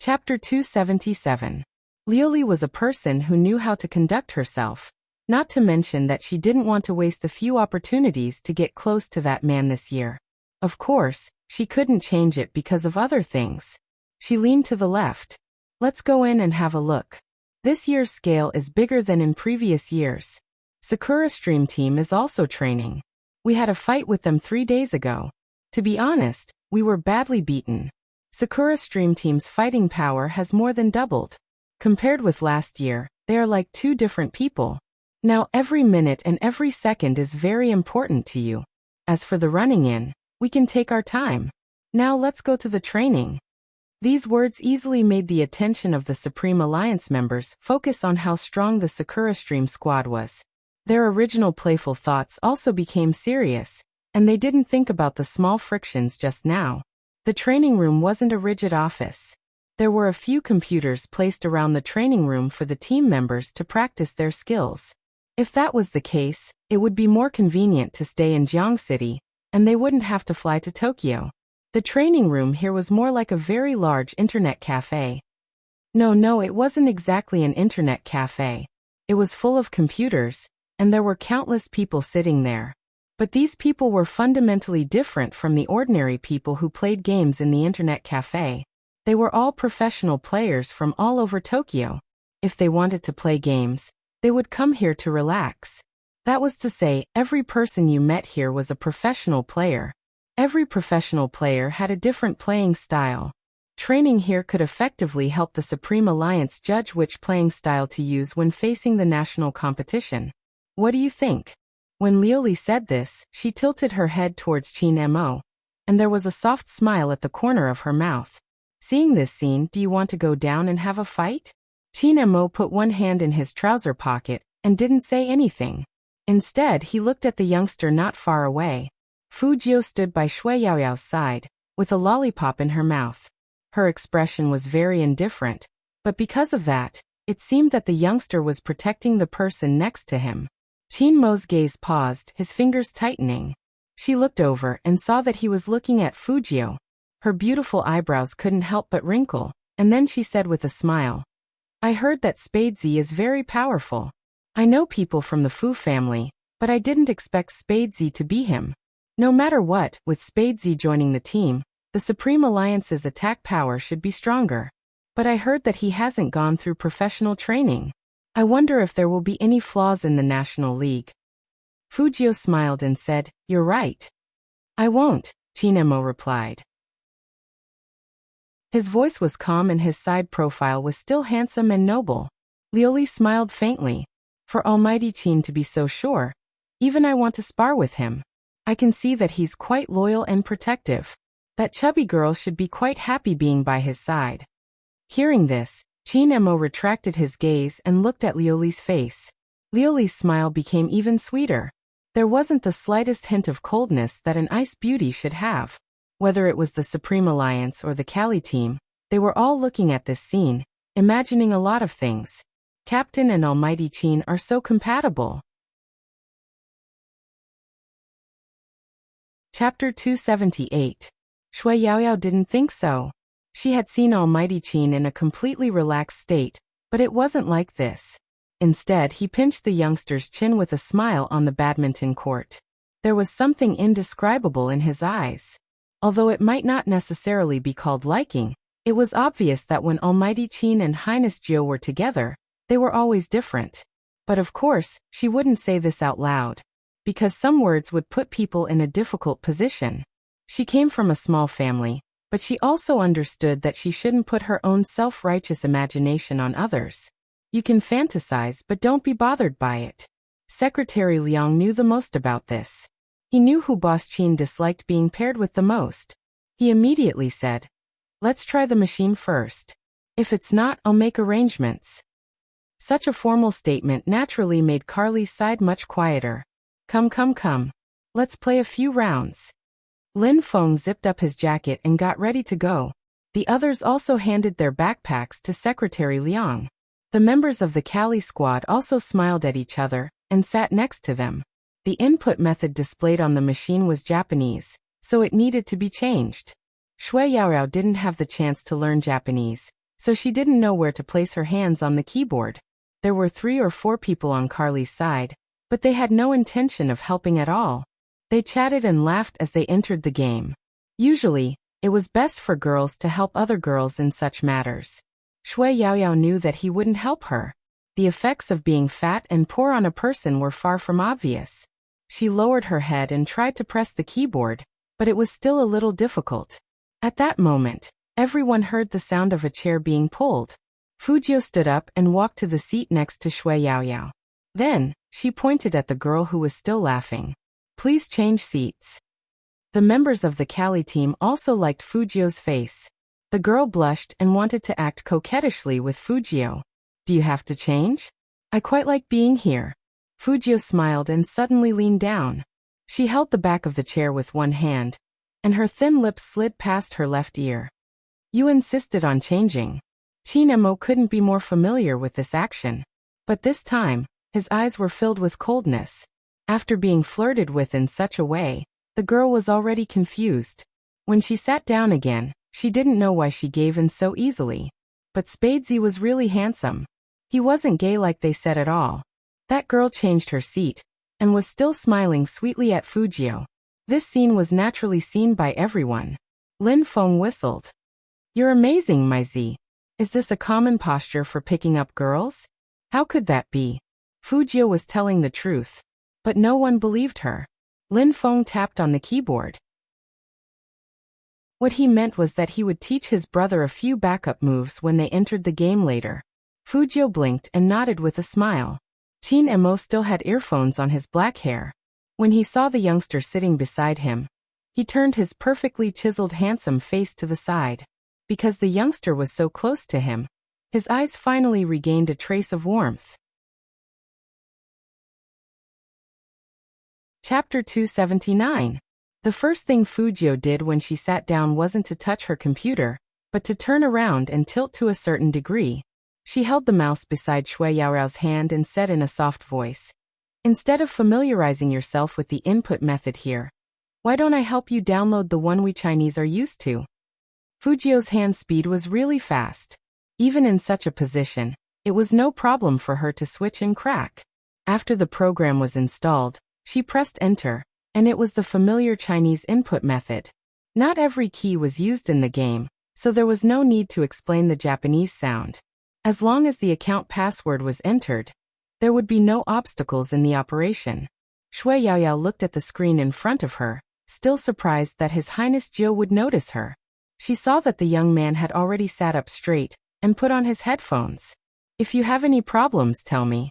Chapter 277. Lioli was a person who knew how to conduct herself, not to mention that she didn't want to waste the few opportunities to get close to that man this year. Of course, she couldn't change it because of other things. She leaned to the left. Let's go in and have a look. This year's scale is bigger than in previous years. Sakura Stream Team is also training. We had a fight with them 3 days ago. To be honest, we were badly beaten. Sakura Stream Team's fighting power has more than doubled. Compared with last year, they are like two different people. Now every minute and every second is very important to you. As for the running in, we can take our time. Now let's go to the training. These words easily made the attention of the Supreme Alliance members focus on how strong the Sakura Stream squad was. Their original playful thoughts also became serious, and they didn't think about the small frictions just now. The training room wasn't a rigid office. There were a few computers placed around the training room for the team members to practice their skills. If that was the case, it would be more convenient to stay in Jiang City, and they wouldn't have to fly to Tokyo. The training room here was more like a very large internet cafe. No, it wasn't exactly an internet cafe. It was full of computers, and there were countless people sitting there. But these people were fundamentally different from the ordinary people who played games in the internet cafe. They were all professional players from all over Tokyo. If they wanted to play games, they would come here to relax. That was to say, every person you met here was a professional player. Every professional player had a different playing style. Training here could effectively help the Supreme Alliance judge which playing style to use when facing the national competition. What do you think? When Lioli said this, she tilted her head towards Chin Mo, and there was a soft smile at the corner of her mouth. Seeing this scene, do you want to go down and have a fight? Chin Mo put one hand in his trouser pocket and didn't say anything. Instead, he looked at the youngster not far away. Fujio stood by Shui Yaoyao's side, with a lollipop in her mouth. Her expression was very indifferent, but because of that, it seemed that the youngster was protecting the person next to him. Chin Mo's gaze paused, his fingers tightening. She looked over and saw that he was looking at Fujio. Her beautiful eyebrows couldn't help but wrinkle, and then she said with a smile, I heard that Spadesy is very powerful. I know people from the Fu family, but I didn't expect Spadesy to be him. No matter what, with Spadesy joining the team, the Supreme Alliance's attack power should be stronger. But I heard that he hasn't gone through professional training. I wonder if there will be any flaws in the National League. Fujio smiled and said, You're right. I won't, Chin Mo replied. His voice was calm and his side profile was still handsome and noble. Lioli smiled faintly. For Almighty Chin to be so sure, even I want to spar with him. I can see that he's quite loyal and protective. That chubby girl should be quite happy being by his side. Hearing this, Chin Mo retracted his gaze and looked at Lioli's face. Lioli's smile became even sweeter. There wasn't the slightest hint of coldness that an ice beauty should have. Whether it was the Supreme Alliance or the Cali team, they were all looking at this scene, imagining a lot of things. Captain and Almighty Chin are so compatible. Chapter 278. Shui Yaoyao didn't think so. She had seen Almighty Chin in a completely relaxed state, but it wasn't like this. Instead, he pinched the youngster's chin with a smile on the badminton court. There was something indescribable in his eyes. Although it might not necessarily be called liking, it was obvious that when Almighty Chin and Highness Jiu were together, they were always different. But of course, she wouldn't say this out loud, because some words would put people in a difficult position. She came from a small family, but she also understood that she shouldn't put her own self-righteous imagination on others. You can fantasize, but don't be bothered by it. Secretary Liang knew the most about this. He knew who Boss Chin disliked being paired with the most. He immediately said, Let's try the machine first. If it's not, I'll make arrangements. Such a formal statement naturally made Carly's side much quieter. Come. Let's play a few rounds. Lin Feng zipped up his jacket and got ready to go. The others also handed their backpacks to Secretary Liang. The members of the Cali squad also smiled at each other and sat next to them. The input method displayed on the machine was Japanese, so it needed to be changed. Shui Yaoyao didn't have the chance to learn Japanese, so she didn't know where to place her hands on the keyboard. There were 3 or 4 people on Carly's side, but they had no intention of helping at all. They chatted and laughed as they entered the game. Usually, it was best for girls to help other girls in such matters. Shui Yaoyao knew that he wouldn't help her. The effects of being fat and poor on a person were far from obvious. She lowered her head and tried to press the keyboard, but it was still a little difficult. At that moment, everyone heard the sound of a chair being pulled. Fujio stood up and walked to the seat next to Shui Yaoyao. Then, she pointed at the girl who was still laughing. Please change seats. The members of the Cali team also liked Fujio's face. The girl blushed and wanted to act coquettishly with Fujio. Do you have to change? I quite like being here. Fujio smiled and suddenly leaned down. She held the back of the chair with one hand, and her thin lips slid past her left ear. You insisted on changing. Qin Mo couldn't be more familiar with this action. But this time, his eyes were filled with coldness. After being flirted with in such a way, the girl was already confused. When she sat down again, she didn't know why she gave in so easily. But Spadesy was really handsome. He wasn't gay like they said at all. That girl changed her seat, and was still smiling sweetly at Fujio. This scene was naturally seen by everyone. Lin Feng whistled. You're amazing, my Z. Is this a common posture for picking up girls? How could that be? Fujio was telling the truth. But no one believed her. Lin Feng tapped on the keyboard. What he meant was that he would teach his brother a few backup moves when they entered the game later. Fujio blinked and nodded with a smile. Qin Mo still had earphones on his black hair. When he saw the youngster sitting beside him, he turned his perfectly chiseled handsome face to the side. Because the youngster was so close to him, his eyes finally regained a trace of warmth. Chapter 279. The first thing Fujio did when she sat down wasn't to touch her computer, but to turn around and tilt to a certain degree. She held the mouse beside Shui Yaoyao's hand and said in a soft voice, Instead of familiarizing yourself with the input method here, why don't I help you download the one we Chinese are used to? Fujio's hand speed was really fast. Even in such a position, it was no problem for her to switch and crack. After the program was installed, she pressed enter, and it was the familiar Chinese input method. Not every key was used in the game, so there was no need to explain the Japanese sound. As long as the account password was entered, there would be no obstacles in the operation. Shui Yaoyao looked at the screen in front of her, still surprised that His Highness Jiu would notice her. She saw that the young man had already sat up straight and put on his headphones. If you have any problems, tell me.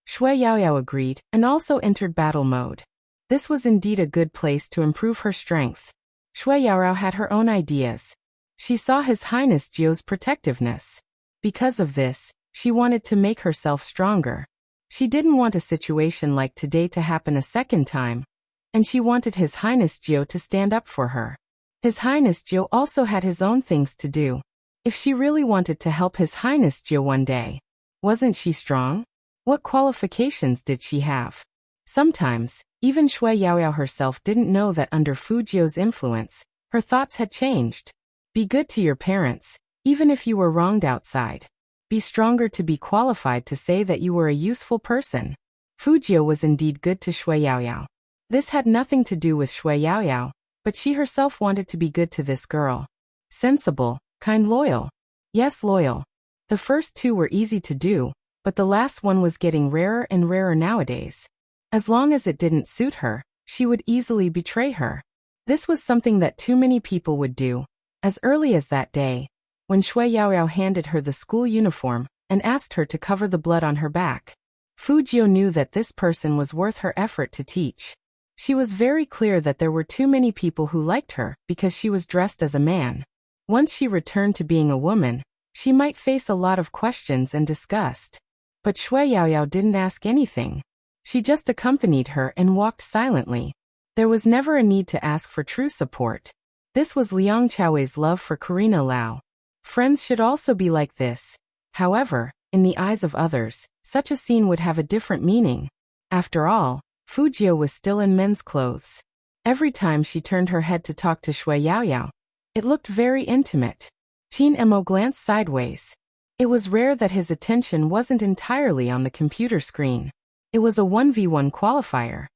Shui Yaoyao agreed and also entered battle mode. This was indeed a good place to improve her strength. Shui Yaoyao had her own ideas. She saw His Highness Jiu's protectiveness. Because of this, she wanted to make herself stronger. She didn't want a situation like today to happen a second time, and she wanted His Highness Jiu to stand up for her. His Highness Jiu also had his own things to do. If she really wanted to help His Highness Jiu one day, wasn't she strong? What qualifications did she have? Sometimes, even Shui Yaoyao herself didn't know that under Fujio's influence, her thoughts had changed. Be good to your parents, even if you were wronged outside. Be stronger to be qualified to say that you were a useful person. Fujio was indeed good to Shui Yaoyao. This had nothing to do with Shui Yaoyao, but she herself wanted to be good to this girl. Sensible, kind, loyal. Yes, loyal. The first two were easy to do, but the last one was getting rarer and rarer nowadays. As long as it didn't suit her, she would easily betray her. This was something that too many people would do. As early as that day, when Shui Yaoyao handed her the school uniform and asked her to cover the blood on her back, Fujio knew that this person was worth her effort to teach. She was very clear that there were too many people who liked her because she was dressed as a man. Once she returned to being a woman, she might face a lot of questions and disgust. But Shui Yaoyao didn't ask anything. She just accompanied her and walked silently. There was never a need to ask for true support. This was Liang Chaowei's love for Karina Lau. Friends should also be like this. However, in the eyes of others, such a scene would have a different meaning. After all, Fujio was still in men's clothes. Every time she turned her head to talk to Shui Yaoyao, it looked very intimate. Qin Mo glanced sideways. It was rare that his attention wasn't entirely on the computer screen. It was a 1v1 qualifier.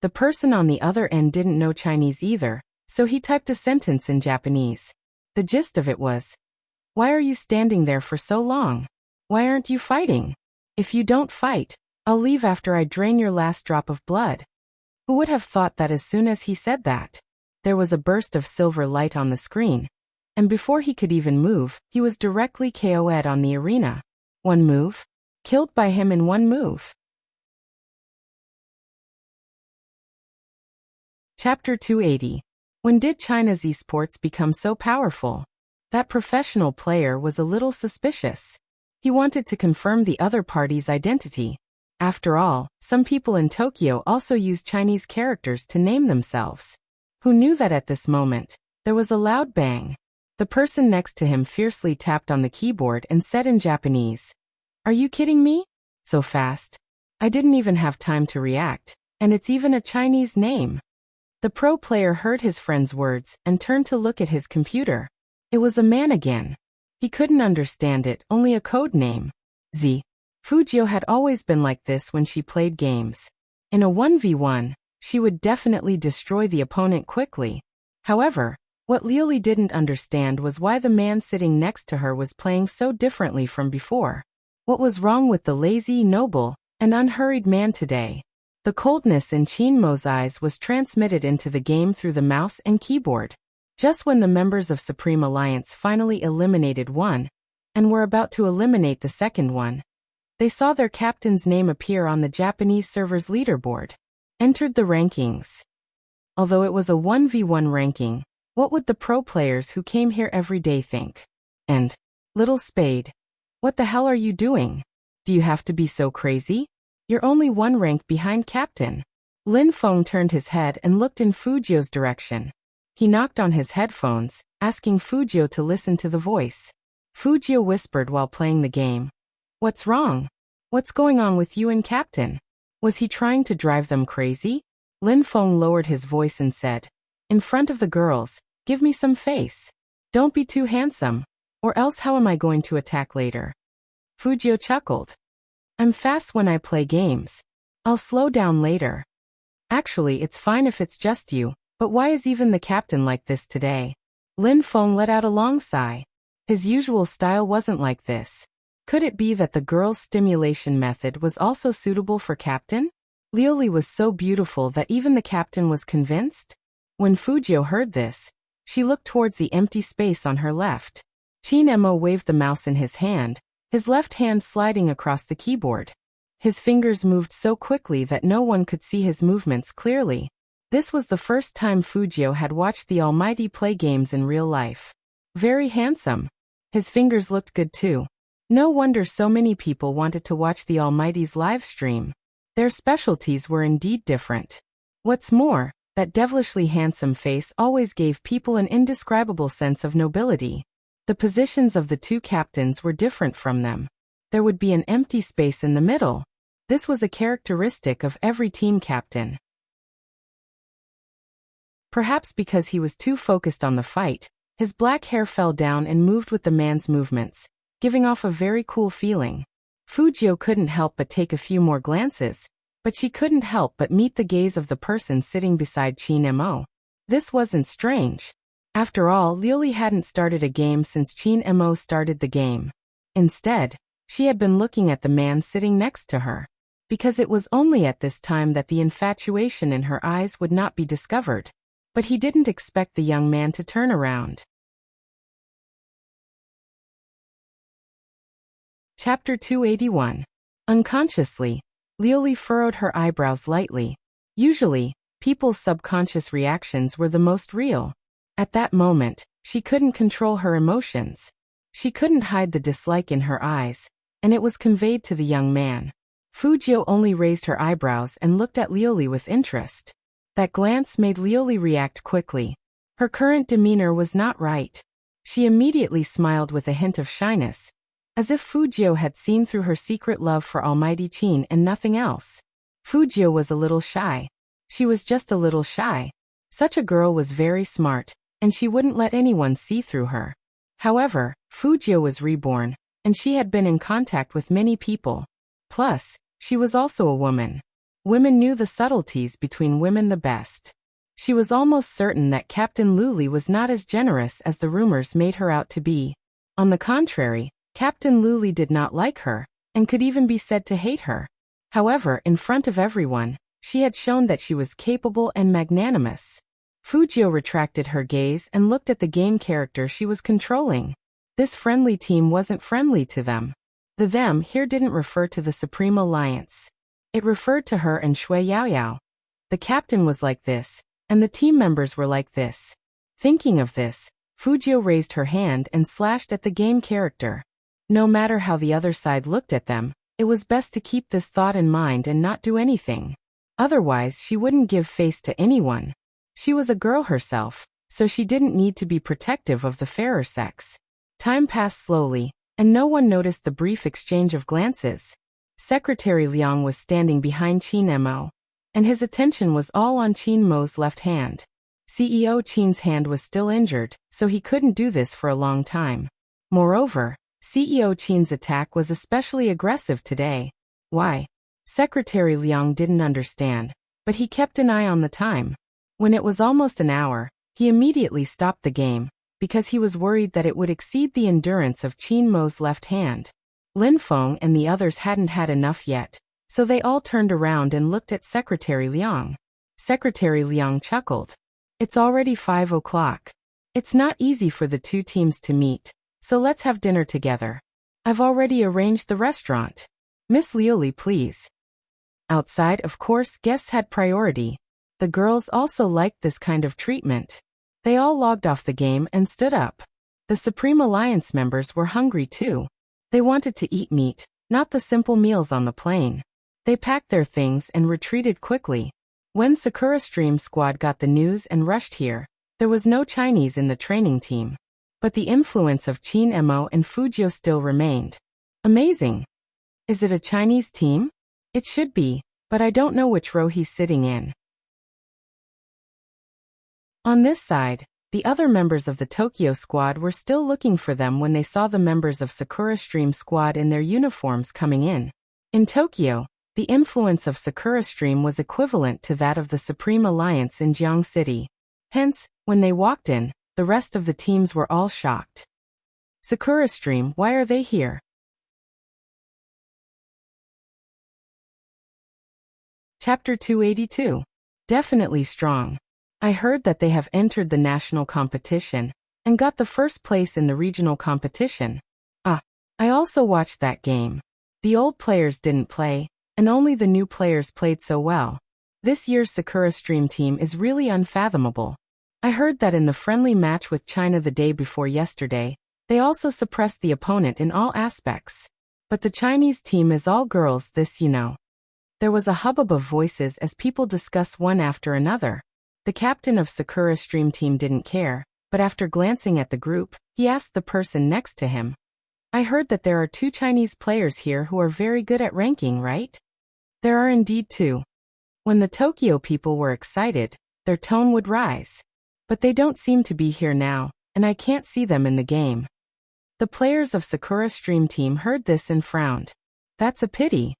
The person on the other end didn't know Chinese either, so he typed a sentence in Japanese. The gist of it was, "Why are you standing there for so long? Why aren't you fighting? If you don't fight, I'll leave after I drain your last drop of blood." Who would have thought that as soon as he said that, there was a burst of silver light on the screen, and before he could even move, he was directly KO'd on the arena. One move? Killed by him in one move. Chapter 280. When did China's esports become so powerful? That professional player was a little suspicious. He wanted to confirm the other party's identity. After all, some people in Tokyo also use Chinese characters to name themselves. Who knew that at this moment, there was a loud bang. The person next to him fiercely tapped on the keyboard and said in Japanese, "Are you kidding me? So fast? I didn't even have time to react, and it's even a Chinese name." The pro player heard his friend's words and turned to look at his computer. It was a man again. He couldn't understand it, only a code name. Z. Fujio had always been like this when she played games. In a 1v1, she would definitely destroy the opponent quickly. However, what Liuli didn't understand was why the man sitting next to her was playing so differently from before. What was wrong with the lazy, noble, and unhurried man today? The coldness in Qin Mo's eyes was transmitted into the game through the mouse and keyboard. Just when the members of Supreme Alliance finally eliminated one, and were about to eliminate the second one, they saw their captain's name appear on the Japanese server's leaderboard. Entered the rankings. Although it was a 1v1 ranking, what would the pro players who came here every day think? And, Little Spade, what the hell are you doing? Do you have to be so crazy? You're only one rank behind captain. Lin Feng turned his head and looked in Fujio's direction. He knocked on his headphones, asking Fujio to listen to the voice. Fujio whispered while playing the game. "What's wrong? What's going on with you and captain? Was he trying to drive them crazy?" Lin Feng lowered his voice and said, "In front of the girls, give me some face. Don't be too handsome, or else how am I going to attack later?" Fujio chuckled. "I'm fast when I play games. I'll slow down later." "Actually, it's fine if it's just you, but why is even the captain like this today?" Lin Feng let out a long sigh. His usual style wasn't like this. Could it be that the girl's stimulation method was also suitable for captain? Liuli was so beautiful that even the captain was convinced? When Fujio heard this, she looked towards the empty space on her left. Qin Mo waved the mouse in his hand, his left hand sliding across the keyboard. His fingers moved so quickly that no one could see his movements clearly. This was the first time Fujio had watched the Almighty play games in real life. Very handsome. His fingers looked good too. No wonder so many people wanted to watch the Almighty's live stream. Their specialties were indeed different. What's more, that devilishly handsome face always gave people an indescribable sense of nobility. The positions of the two captains were different from them. There would be an empty space in the middle. This was a characteristic of every team captain. Perhaps because he was too focused on the fight, his black hair fell down and moved with the man's movements, giving off a very cool feeling. Fujio couldn't help but take a few more glances, but she couldn't help but meet the gaze of the person sitting beside Qin Mo. This wasn't strange. After all, Liuli hadn't started a game since Qin Mo started the game. Instead, she had been looking at the man sitting next to her. Because it was only at this time that the infatuation in her eyes would not be discovered. But he didn't expect the young man to turn around. Chapter 281. Unconsciously, Liuli furrowed her eyebrows lightly. Usually, people's subconscious reactions were the most real. At that moment, she couldn't control her emotions. She couldn't hide the dislike in her eyes, and it was conveyed to the young man. Fujio only raised her eyebrows and looked at Liuli with interest. That glance made Liuli react quickly. Her current demeanor was not right. She immediately smiled with a hint of shyness, as if Fujio had seen through her secret love for Almighty Qin and nothing else. Fujio was a little shy. She was just a little shy. Such a girl was very smart, and she wouldn't let anyone see through her. However, Fujio was reborn, and she had been in contact with many people. Plus, she was also a woman. Women knew the subtleties between women the best. She was almost certain that Captain Luli was not as generous as the rumors made her out to be. On the contrary, Captain Luli did not like her, and could even be said to hate her. However, in front of everyone, she had shown that she was capable and magnanimous. Fujio retracted her gaze and looked at the game character she was controlling. This friendly team wasn't friendly to them. The them here didn't refer to the Supreme Alliance. It referred to her and Shui Yaoyao. The captain was like this, and the team members were like this. Thinking of this, Fujio raised her hand and slashed at the game character. No matter how the other side looked at them, it was best to keep this thought in mind and not do anything. Otherwise, she wouldn't give face to anyone. She was a girl herself, so she didn't need to be protective of the fairer sex. Time passed slowly, and no one noticed the brief exchange of glances. Secretary Liang was standing behind Qin Mo, and his attention was all on Qin Mo's left hand. CEO Qin's hand was still injured, so he couldn't do this for a long time. Moreover, CEO Qin's attack was especially aggressive today. Why? Secretary Liang didn't understand, but he kept an eye on the time. When it was almost an hour, he immediately stopped the game, because he was worried that it would exceed the endurance of Qin Mo's left hand. Lin Feng and the others hadn't had enough yet, so they all turned around and looked at Secretary Liang. Secretary Liang chuckled. It's already 5 o'clock. It's not easy for the two teams to meet, so let's have dinner together. I've already arranged the restaurant. Miss Liuli, please. Outside, of course, guests had priority. The girls also liked this kind of treatment. They all logged off the game and stood up. The Supreme Alliance members were hungry too. They wanted to eat meat, not the simple meals on the plane. They packed their things and retreated quickly. When Sakura Stream Squad got the news and rushed here, there was no Chinese in the training team. But the influence of Qin Mo and Fujio still remained. Amazing. Is it a Chinese team? It should be, but I don't know which row he's sitting in. On this side, the other members of the Tokyo squad were still looking for them when they saw the members of Sakura Stream Squad in their uniforms coming in. In Tokyo, the influence of Sakura Stream was equivalent to that of the Supreme Alliance in Jiang City. Hence, when they walked in, the rest of the teams were all shocked. Sakura Stream, why are they here? Chapter 282. Definitely strong. I heard that they have entered the national competition and got the first place in the regional competition. I also watched that game. The old players didn't play, and only the new players played so well. This year's Sakura Stream team is really unfathomable. I heard that in the friendly match with China the day before yesterday, they also suppressed the opponent in all aspects. But the Chinese team is all girls, this you know. There was a hubbub of voices as people discuss one after another. The captain of Sakura Stream team didn't care, but after glancing at the group, he asked the person next to him. I heard that there are 2 Chinese players here who are very good at ranking, right? There are indeed 2. When the Tokyo people were excited, their tone would rise. But they don't seem to be here now, and I can't see them in the game. The players of Sakura Stream team heard this and frowned. That's a pity.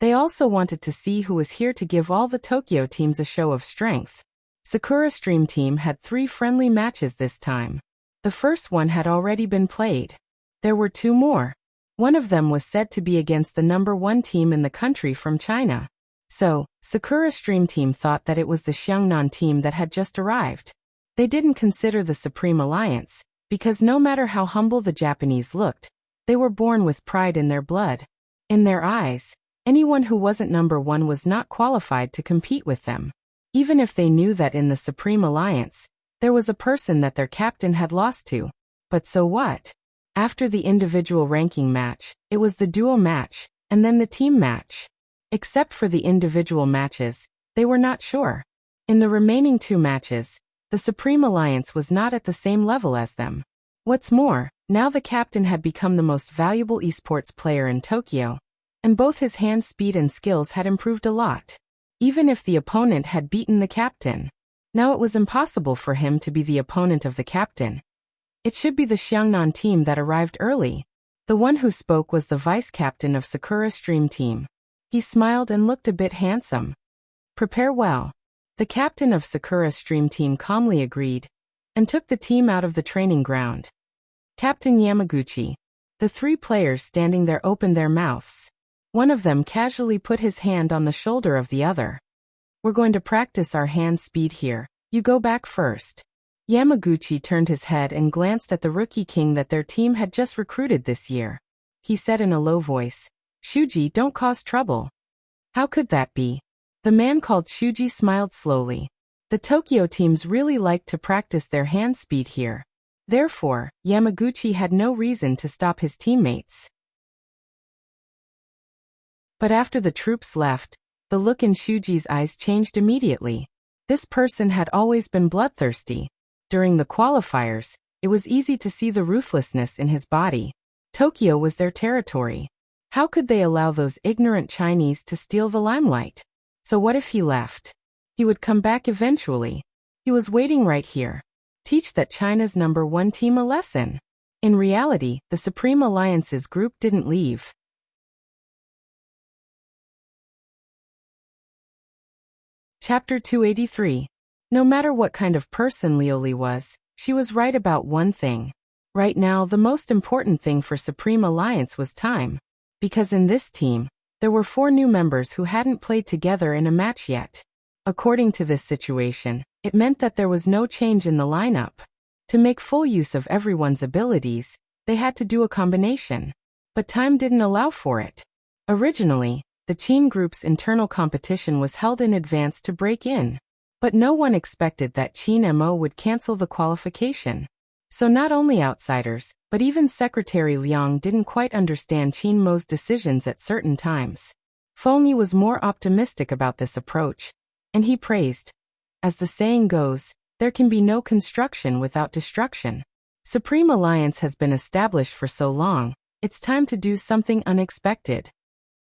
They also wanted to see who was here to give all the Tokyo teams a show of strength. Sakura Stream team had 3 friendly matches this time. The first one had already been played. There were 2 more. One of them was said to be against the number 1 team in the country from China. So, Sakura Stream team thought that it was the Xiangnan team that had just arrived. They didn't consider the Supreme Alliance, because no matter how humble the Japanese looked, they were born with pride in their blood. In their eyes, anyone who wasn't number 1 was not qualified to compete with them. Even if they knew that in the Supreme Alliance, there was a person that their captain had lost to. But so what? After the individual ranking match, it was the duo match, and then the team match. Except for the individual matches, they were not sure. In the remaining 2 matches, the Supreme Alliance was not at the same level as them. What's more, now the captain had become the most valuable esports player in Tokyo, and both his hand speed and skills had improved a lot. Even if the opponent had beaten the captain, Now it was impossible for him to be the opponent of the captain. It should be the Xiangnan team that arrived early. The one who spoke was the vice-captain of Sakura Stream Team. He smiled and looked a bit handsome. Prepare well. The captain of Sakura Stream Team calmly agreed, and took the team out of the training ground. Captain Yamaguchi. The three players standing there opened their mouths. One of them casually put his hand on the shoulder of the other. We're going to practice our hand speed here. You go back first. Yamaguchi turned his head and glanced at the rookie king that their team had just recruited this year. He said in a low voice, Shuji, don't cause trouble. How could that be? The man called Shuji smiled slowly. The Tokyo teams really liked to practice their hand speed here. Therefore, Yamaguchi had no reason to stop his teammates. But after the troops left, the look in Shuji's eyes changed immediately. This person had always been bloodthirsty. During the qualifiers, it was easy to see the ruthlessness in his body. Tokyo was their territory. How could they allow those ignorant Chinese to steal the limelight? So what if he left? He would come back eventually. He was waiting right here. Teach that China's #1 team a lesson. In reality, the Supreme Alliance's group didn't leave. Chapter 283. No matter what kind of person Lioli was, she was right about one thing. Right now, the most important thing for Supreme Alliance was time. Because in this team, there were 4 new members who hadn't played together in a match yet. According to this situation, it meant that there was no change in the lineup. To make full use of everyone's abilities, they had to do a combination. But time didn't allow for it. Originally, the Qin group's internal competition was held in advance to break in. But no one expected that Qin Mo would cancel the qualification. So not only outsiders, but even Secretary Liang didn't quite understand Qin Mo's decisions at certain times. Feng Yi was more optimistic about this approach, and he praised. As the saying goes, there can be no construction without destruction. Supreme Alliance has been established for so long, it's time to do something unexpected.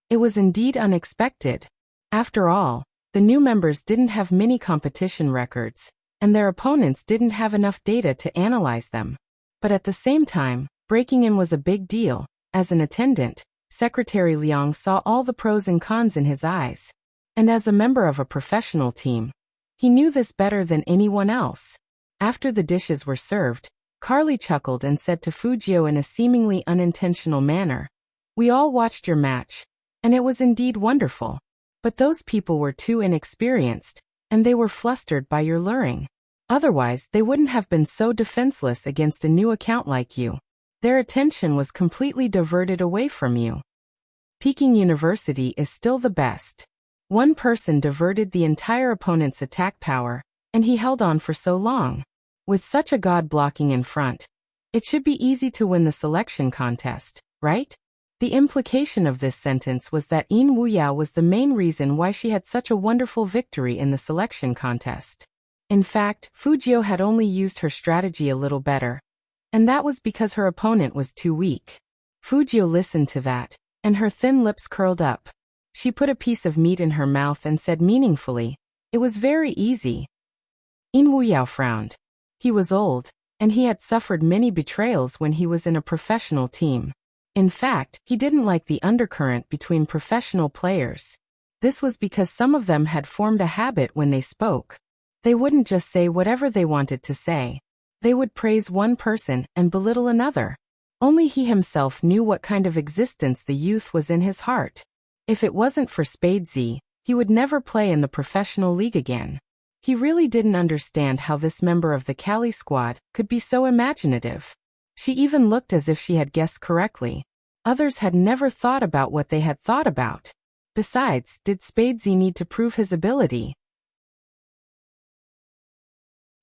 It was indeed unexpected. After all, the new members didn't have many competition records, and their opponents didn't have enough data to analyze them. But at the same time, breaking in was a big deal. As an attendant, Secretary Liang saw all the pros and cons in his eyes. And as a member of a professional team, he knew this better than anyone else. After the dishes were served, Carly chuckled and said to Fujio in a seemingly unintentional manner, "We all watched your match, and it was indeed wonderful. But those people were too inexperienced, and they were flustered by your luring. Otherwise, they wouldn't have been so defenseless against a new account like you. Their attention was completely diverted away from you. Peking University is still the best. One person diverted the entire opponent's attack power, and he held on for so long. With such a god blocking in front, it should be easy to win the selection contest, right?" The implication of this sentence was that Yin Wuyao was the main reason why she had such a wonderful victory in the selection contest. In fact, Fujio had only used her strategy a little better, and that was because her opponent was too weak. Fujio listened to that, and her thin lips curled up. She put a piece of meat in her mouth and said meaningfully, "It was very easy." Yin Wuyao frowned. He was old, and he had suffered many betrayals when he was in a professional team. In fact, he didn't like the undercurrent between professional players. This was because some of them had formed a habit when they spoke. They wouldn't just say whatever they wanted to say. They would praise one person and belittle another. Only he himself knew what kind of existence the youth was in his heart. If it wasn't for Spadesy, he would never play in the professional league again. He really didn't understand how this member of the Cali squad could be so imaginative. She even looked as if she had guessed correctly. Others had never thought about what they had thought about. Besides, did Spadesy need to prove his ability?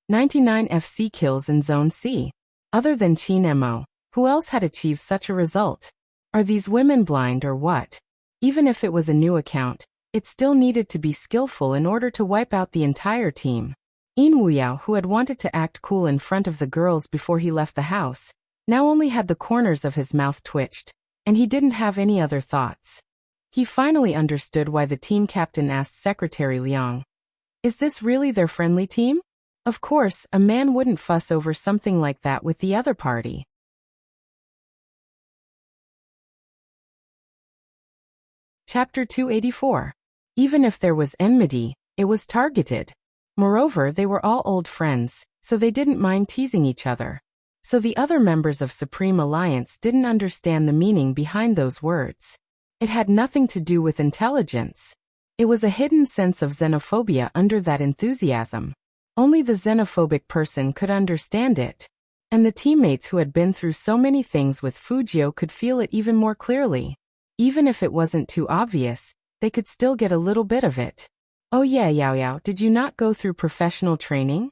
99 FC kills in Zone C. Other than Qin Mo, who else had achieved such a result? Are these women blind or what? Even if it was a new account, it still needed to be skillful in order to wipe out the entire team. Yin Wuyao, who had wanted to act cool in front of the girls before he left the house, now only had the corners of his mouth twitched, and he didn't have any other thoughts. He finally understood why the team captain asked Secretary Liang, "Is this really their friendly team? Of course, a man wouldn't fuss over something like that with the other party. Chapter 284. Even if there was enmity, it was targeted. Moreover, they were all old friends, so they didn't mind teasing each other. So the other members of Supreme Alliance didn't understand the meaning behind those words. It had nothing to do with intelligence. It was a hidden sense of xenophobia under that enthusiasm. Only the xenophobic person could understand it. And the teammates who had been through so many things with Fujio could feel it even more clearly. Even if it wasn't too obvious, they could still get a little bit of it. Oh yeah, Yao Yao, did you not go through professional training?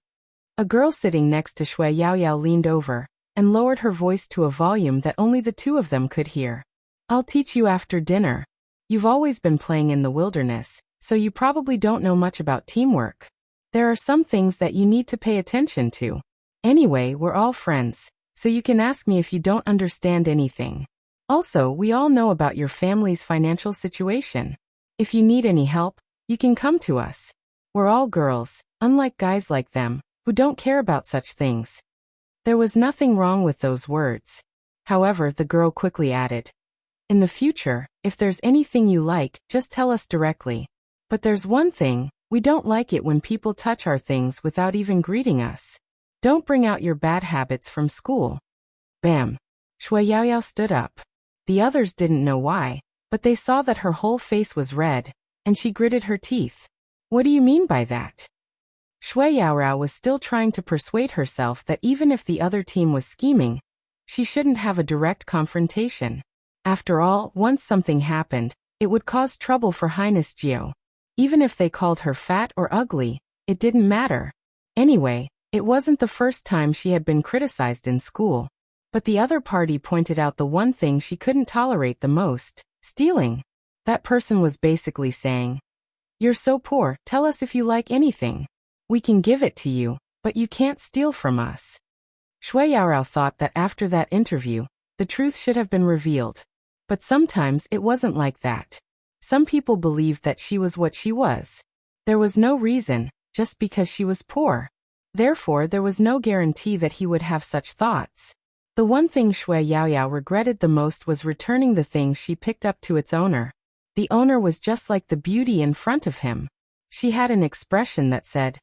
A girl sitting next to Shui Yao Yao leaned over and lowered her voice to a volume that only the two of them could hear. I'll teach you after dinner. You've always been playing in the wilderness, so you probably don't know much about teamwork. There are some things that you need to pay attention to. Anyway, we're all friends, so you can ask me if you don't understand anything. Also, we all know about your family's financial situation. If you need any help, you can come to us. We're all girls, unlike guys like them, who don't care about such things. There was nothing wrong with those words. However, the girl quickly added, in the future, if there's anything you like, just tell us directly. But there's one thing, we don't like it when people touch our things without even greeting us. Don't bring out your bad habits from school. Bam. Shui Yao Yao stood up. The others didn't know why, but they saw that her whole face was red, and she gritted her teeth. What do you mean by that? Shui Yaorao was still trying to persuade herself that even if the other team was scheming, she shouldn't have a direct confrontation. After all, once something happened, it would cause trouble for Highness Jiao. Even if they called her fat or ugly, it didn't matter. Anyway, it wasn't the first time she had been criticized in school. But the other party pointed out the one thing she couldn't tolerate the most, stealing. That person was basically saying, you're so poor, tell us if you like anything. We can give it to you, but you can't steal from us. Shui Yaorao thought that after that interview, the truth should have been revealed. But sometimes it wasn't like that. Some people believed that she was what she was. There was no reason, just because she was poor. Therefore, there was no guarantee that he would have such thoughts. The one thing Shui Yao Yao regretted the most was returning the thing she picked up to its owner. The owner was just like the beauty in front of him. She had an expression that said,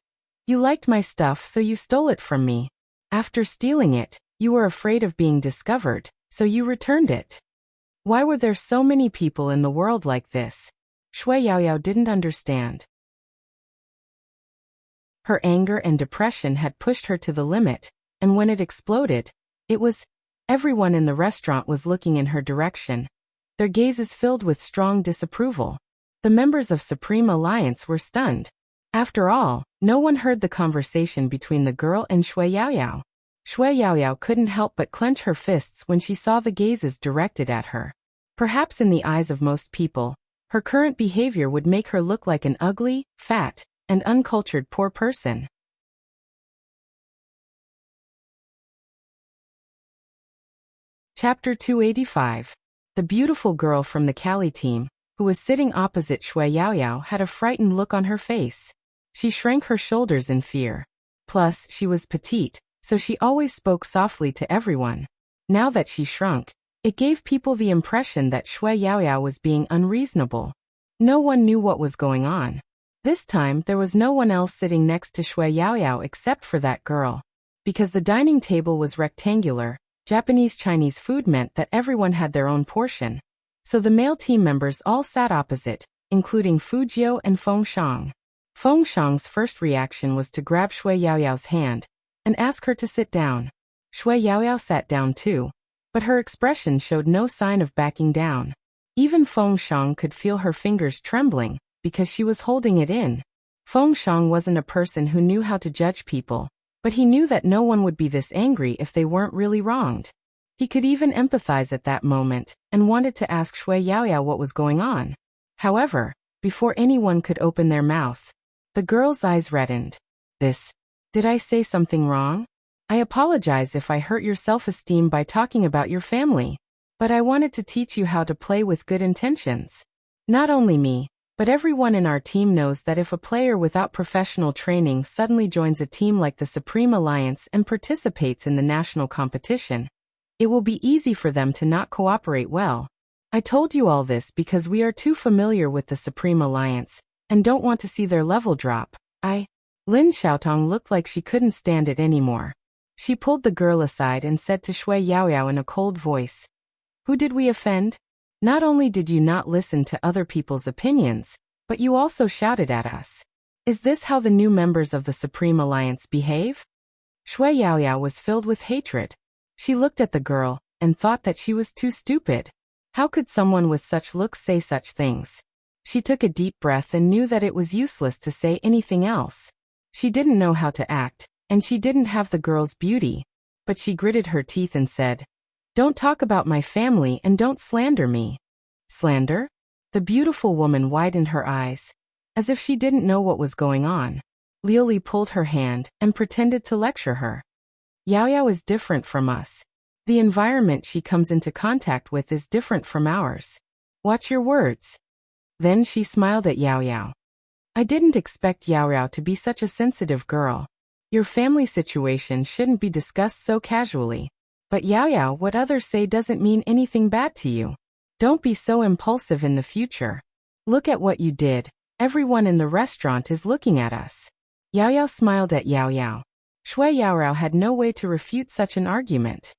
you liked my stuff, so you stole it from me. After stealing it, you were afraid of being discovered, so you returned it. Why were there so many people in the world like this? Shui Yao Yao didn't understand. Her anger and depression had pushed her to the limit, and when it exploded, everyone in the restaurant was looking in her direction, their gazes filled with strong disapproval. The members of Supreme Alliance were stunned. After all, no one heard the conversation between the girl and Shui Yao Yao. Shui Yao Yao couldn't help but clench her fists when she saw the gazes directed at her. Perhaps in the eyes of most people, her current behavior would make her look like an ugly, fat, and uncultured poor person. Chapter 285. The beautiful girl from the Cali team, who was sitting opposite Shui Yao Yao, had a frightened look on her face. She shrank her shoulders in fear. Plus, she was petite, so she always spoke softly to everyone. Now that she shrunk, it gave people the impression that Shui Yao Yao was being unreasonable. No one knew what was going on. This time, there was no one else sitting next to Shui Yao Yao except for that girl. Because the dining table was rectangular, Japanese-Chinese food meant that everyone had their own portion. So the male team members all sat opposite, including Fujio and Feng Shang. Feng Shang's first reaction was to grab Shui Yao Yao's hand and ask her to sit down. Shui Yao Yao sat down too, but her expression showed no sign of backing down. Even Feng Shang could feel her fingers trembling because she was holding it in. Feng Shang wasn't a person who knew how to judge people, but he knew that no one would be this angry if they weren't really wronged. He could even empathize at that moment and wanted to ask Shui Yao Yao what was going on. However, before anyone could open their mouth, the girl's eyes reddened. Did I say something wrong? I apologize if I hurt your self-esteem by talking about your family. But I wanted to teach you how to play with good intentions. Not only me, But everyone in our team knows that if a player without professional training suddenly joins a team like the Supreme Alliance and participates in the national competition, it will be easy for them to not cooperate well. I told you all this because we are too familiar with the Supreme Alliance and don't want to see their level drop. Lin Xiaotong looked like she couldn't stand it anymore. She pulled the girl aside and said to Shui Yaoyao in a cold voice, "Who did we offend? Not only did you not listen to other people's opinions, but you also shouted at us. Is this how the new members of the Supreme Alliance behave?" Shui Yaoyao was filled with hatred. She looked at the girl and thought that she was too stupid. How could someone with such looks say such things? She took a deep breath and knew that it was useless to say anything else. She didn't know how to act, and she didn't have the girl's beauty, but she gritted her teeth and said, "Don't talk about my family and don't slander me." Slander? The beautiful woman widened her eyes, as if she didn't know what was going on. Liu Li pulled her hand and pretended to lecture her. Yaoyao is different from us. The environment she comes into contact with is different from ours. Watch your words. Then she smiled at Yaoyao. I didn't expect Yaoyao to be such a sensitive girl. Your family situation shouldn't be discussed so casually. But Yaoyao, what others say doesn't mean anything bad to you. Don't be so impulsive in the future. Look at what you did. Everyone in the restaurant is looking at us. Yaoyao smiled at Yaoyao. Shui Yaoyao had no way to refute such an argument.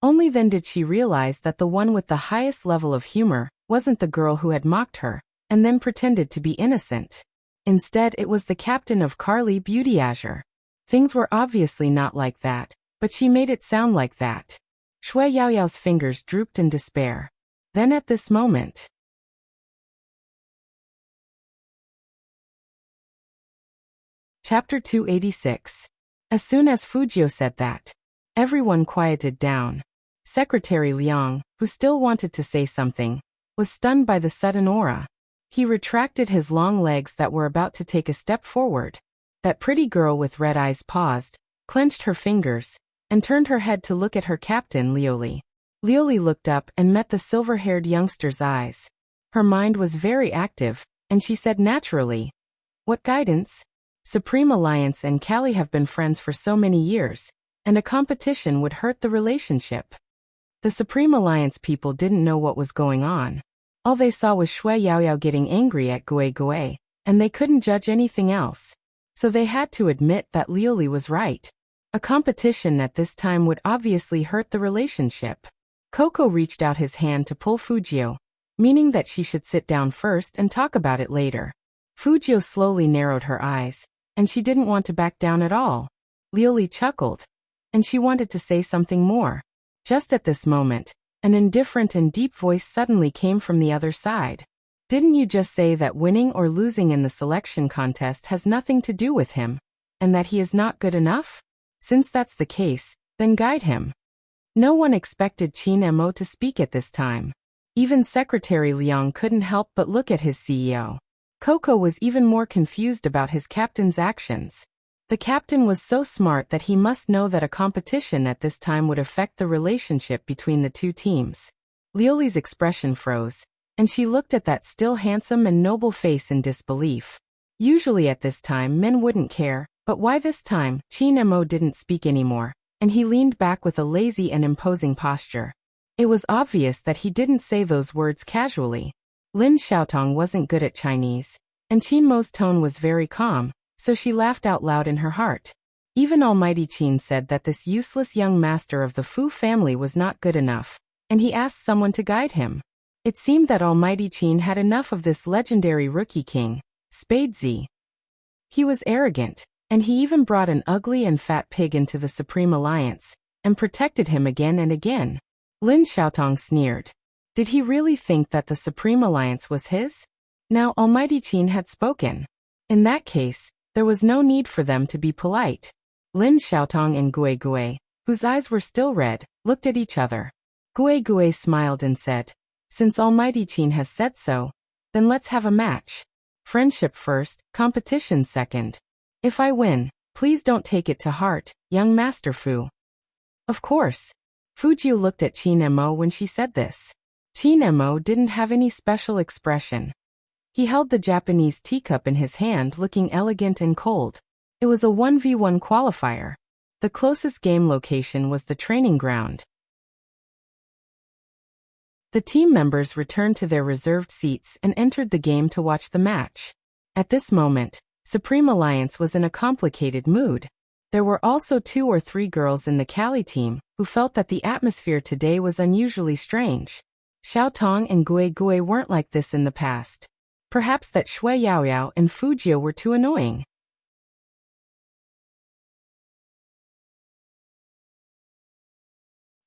Only then did she realize that the one with the highest level of humor wasn't the girl who had mocked her and then pretended to be innocent. Instead, it was the captain of Carly Beauty Azure. Things were obviously not like that, but she made it sound like that. Shui Yaoyao's fingers drooped in despair. Then at this moment, Chapter 286. As soon as Fujio said that, everyone quieted down. Secretary Liang, who still wanted to say something, was stunned by the sudden aura. He retracted his long legs that were about to take a step forward. That pretty girl with red eyes paused, clenched her fingers, and turned her head to look at her captain Liu Li. Liu Li looked up and met the silver-haired youngster's eyes. Her mind was very active, and she said naturally, "What guidance? Supreme Alliance and Callie have been friends for so many years, and a competition would hurt the relationship." The Supreme Alliance people didn't know what was going on. All they saw was Shui Yaoyao getting angry at Gui Gui, and they couldn't judge anything else. So they had to admit that Liu Li was right. A competition at this time would obviously hurt the relationship. Coco reached out his hand to pull Fujio, meaning that she should sit down first and talk about it later. Fujio slowly narrowed her eyes, and she didn't want to back down at all. Liu Li chuckled, and she wanted to say something more. Just at this moment, an indifferent and deep voice suddenly came from the other side. "Didn't you just say that winning or losing in the selection contest has nothing to do with him, and that he is not good enough? Since that's the case, then guide him." No one expected Qin Mo to speak at this time. Even Secretary Liang couldn't help but look at his CEO. Coco was even more confused about his captain's actions. The captain was so smart that he must know that a competition at this time would affect the relationship between the two teams. Liu Li's expression froze, and she looked at that still handsome and noble face in disbelief. Usually at this time men wouldn't care, but why this time? Qin Mo didn't speak anymore, and he leaned back with a lazy and imposing posture. It was obvious that he didn't say those words casually. Lin Xiaotong wasn't good at Chinese, and Qin Mo's tone was very calm, so she laughed out loud in her heart. Even Almighty Qin said that this useless young master of the Fu family was not good enough, and he asked someone to guide him. It seemed that Almighty Qin had enough of this legendary rookie king, Spadesy. He was arrogant, and he even brought an ugly and fat pig into the Supreme Alliance, and protected him again and again. Lin Xiaotong sneered. Did he really think that the Supreme Alliance was his? Now Almighty Qin had spoken. In that case, there was no need for them to be polite. Lin Xiaotong and Gui Gui, whose eyes were still red, looked at each other. Gui Gui smiled and said, "Since Almighty Qin has said so, then let's have a match. Friendship first, competition second. If I win, please don't take it to heart, young Master Fu." Of course. Fujio looked at Qin Mo when she said this. Chinemo didn't have any special expression. He held the Japanese teacup in his hand, looking elegant and cold. It was a 1v1 qualifier. The closest game location was the training ground. The team members returned to their reserved seats and entered the game to watch the match. At this moment, Supreme Alliance was in a complicated mood. There were also 2 or 3 girls in the Cali team who felt that the atmosphere today was unusually strange. Xiaotong and Gui Gui weren't like this in the past. Perhaps that Shui Yaoyao and Fujio were too annoying.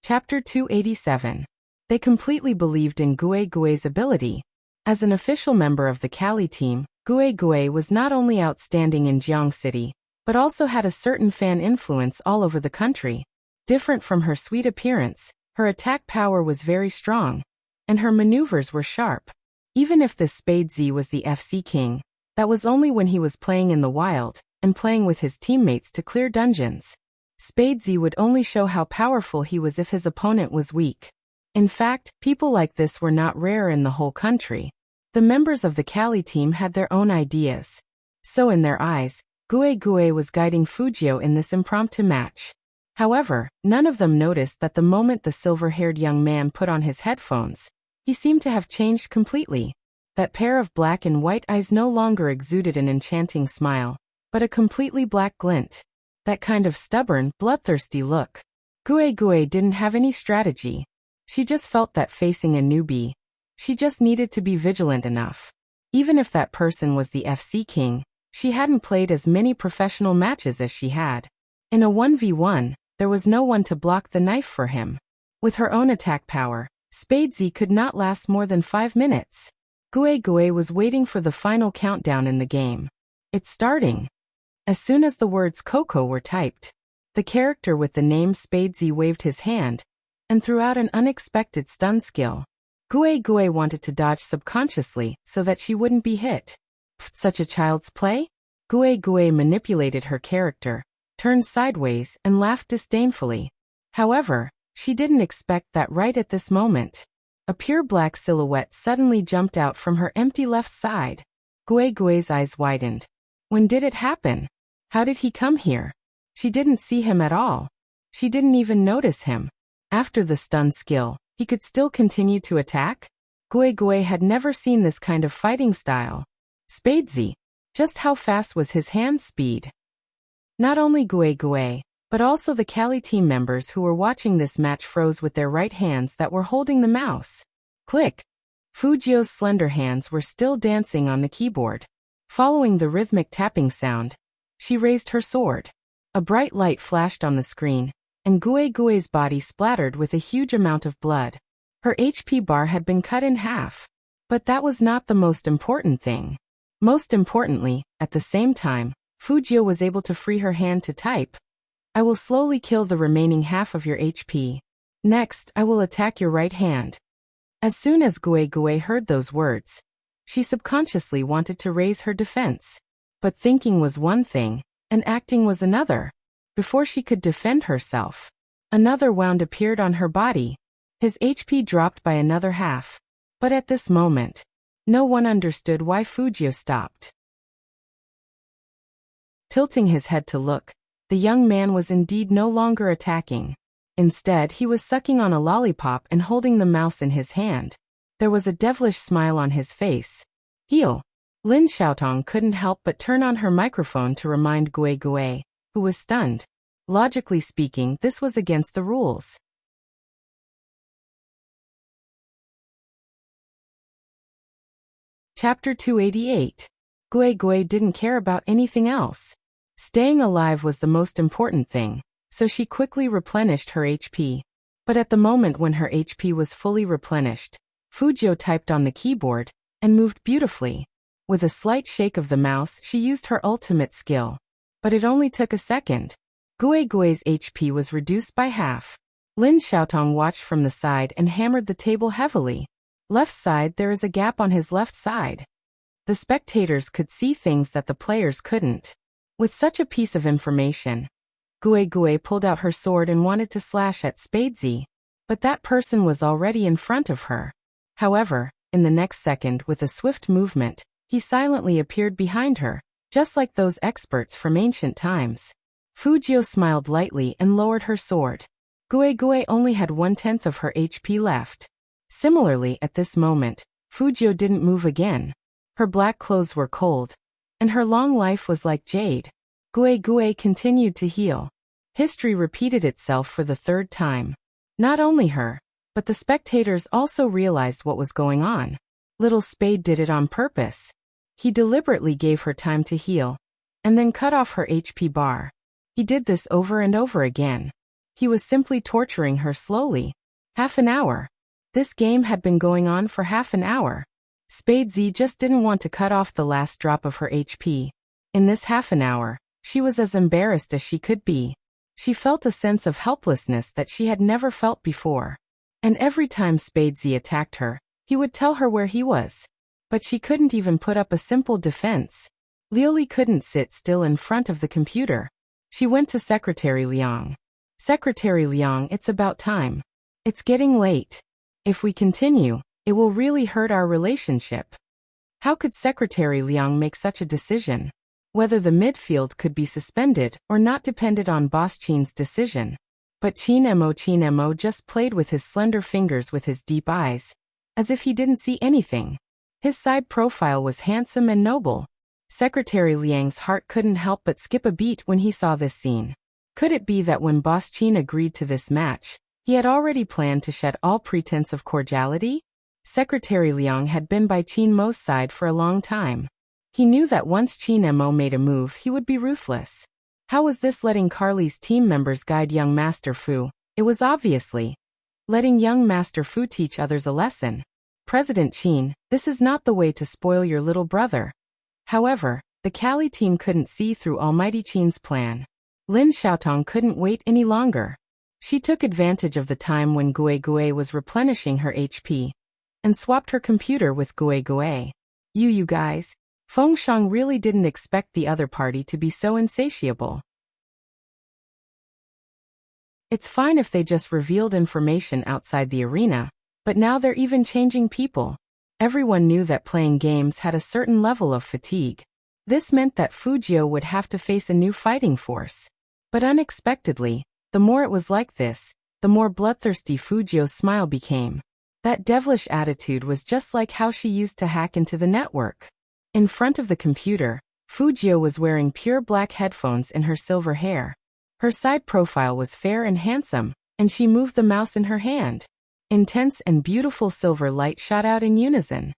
Chapter 287. They completely believed in Gui Gui's ability. As an official member of the Cali team, Gui Gui was not only outstanding in Jiang City, but also had a certain fan influence all over the country. Different from her sweet appearance, her attack power was very strong, and her maneuvers were sharp. Even if this Spade Z was the FC King, that was only when he was playing in the wild and playing with his teammates to clear dungeons. Spade Z would only show how powerful he was if his opponent was weak. In fact, people like this were not rare in the whole country. The members of the Cali team had their own ideas. So in their eyes, Gui Gui was guiding Fujio in this impromptu match. However, none of them noticed that the moment the silver-haired young man put on his headphones, he seemed to have changed completely. That pair of black and white eyes no longer exuded an enchanting smile, but a completely black glint. That kind of stubborn, bloodthirsty look. Gui Gui didn't have any strategy. She just felt that facing a newbie, she just needed to be vigilant enough. Even if that person was the FC King, she hadn't played as many professional matches as she had. In a 1v1, there was no one to block the knife for him. With her own attack power, Spade Z could not last more than 5 minutes. Gui Gui was waiting for the final countdown in the game. It's starting. As soon as the words Coco were typed, the character with the name Spade Z waved his hand and threw out an unexpected stun skill. Gui Gui wanted to dodge subconsciously so that she wouldn't be hit. Such a child's play? Gui Gui manipulated her character, turned sideways and laughed disdainfully. However, she didn't expect that right at this moment. A pure black silhouette suddenly jumped out from her empty left side. Gui Gui's eyes widened. When did it happen? How did he come here? She didn't see him at all. She didn't even notice him. After the stun skill, he could still continue to attack? Gui Gui had never seen this kind of fighting style. Spade Z. Just how fast was his hand speed? Not only Gui Gui, but also the Cali team members who were watching this match froze with their right hands that were holding the mouse. Click. Fujio's slender hands were still dancing on the keyboard. Following the rhythmic tapping sound, she raised her sword. A bright light flashed on the screen, and Gui Gui's body splattered with a huge amount of blood. Her HP bar had been cut in half. But that was not the most important thing. Most importantly, at the same time, Fujio was able to free her hand to type. I will slowly kill the remaining half of your HP. Next, I will attack your right hand. As soon as Gui Gui heard those words, she subconsciously wanted to raise her defense. But thinking was one thing, and acting was another. Before she could defend herself, another wound appeared on her body. His HP dropped by another half. But at this moment, no one understood why Fujio stopped. Tilting his head to look, the young man was indeed no longer attacking. Instead, he was sucking on a lollipop and holding the mouse in his hand. There was a devilish smile on his face. Heal. Lin Xiaotong couldn't help but turn on her microphone to remind Gui Gui, who was stunned. Logically speaking, this was against the rules. Chapter 288. Gui Gui didn't care about anything else. Staying alive was the most important thing, so she quickly replenished her HP. But at the moment when her HP was fully replenished, Fujio typed on the keyboard and moved beautifully. With a slight shake of the mouse, she used her ultimate skill. But it only took a second. Gui Gui's HP was reduced by half. Lin Xiaotong watched from the side and hammered the table heavily. Left side, there is a gap on his left side. The spectators could see things that the players couldn't. With such a piece of information, Gui Gui pulled out her sword and wanted to slash at Spade Z. But that person was already in front of her. However, in the next second, with a swift movement, he silently appeared behind her, just like those experts from ancient times. Fujio smiled lightly and lowered her sword. Gue only had 1/10 of her HP left. Similarly, at this moment, Fujio didn't move again. Her black clothes were cold, and her long life was like jade. Gue continued to heal. History repeated itself for the third time. Not only her, but the spectators also realized what was going on. Little Spade did it on purpose. He deliberately gave her time to heal, and then cut off her HP bar. He did this over and over again. He was simply torturing her slowly. Half an hour. This game had been going on for half an hour. Spade Z just didn't want to cut off the last drop of her HP. In this half an hour, she was as embarrassed as she could be. She felt a sense of helplessness that she had never felt before. And every time Spade Z attacked her, he would tell her where he was. But she couldn't even put up a simple defense. Liuli couldn't sit still in front of the computer. She went to Secretary Liang. Secretary Liang, it's about time. It's getting late. If we continue, it will really hurt our relationship. How could Secretary Liang make such a decision? Whether the midfield could be suspended or not depended on Boss Qin's decision. But Qin Mo just played with his slender fingers with his deep eyes, as if he didn't see anything. His side profile was handsome and noble. Secretary Liang's heart couldn't help but skip a beat when he saw this scene. Could it be that when Boss Qin agreed to this match, he had already planned to shed all pretense of cordiality? Secretary Liang had been by Qin Mo's side for a long time. He knew that once Qin Mo made a move, he would be ruthless. How was this letting Carly's team members guide young Master Fu? It was obviously letting young Master Fu teach others a lesson. President Qin, this is not the way to spoil your little brother. However, the Cali team couldn't see through Almighty Qin's plan. Lin Xiaotong couldn't wait any longer. She took advantage of the time when Gue was replenishing her HP and swapped her computer with Gue. You guys. Feng Shang really didn't expect the other party to be so insatiable. It's fine if they just revealed information outside the arena, but now they're even changing people. Everyone knew that playing games had a certain level of fatigue. This meant that Fujio would have to face a new fighting force. But unexpectedly, the more it was like this, the more bloodthirsty Fujio's smile became. That devilish attitude was just like how she used to hack into the network. In front of the computer, Fujio was wearing pure black headphones in her silver hair. Her side profile was fair and handsome, and she moved the mouse in her hand. Intense and beautiful silver light shot out in unison.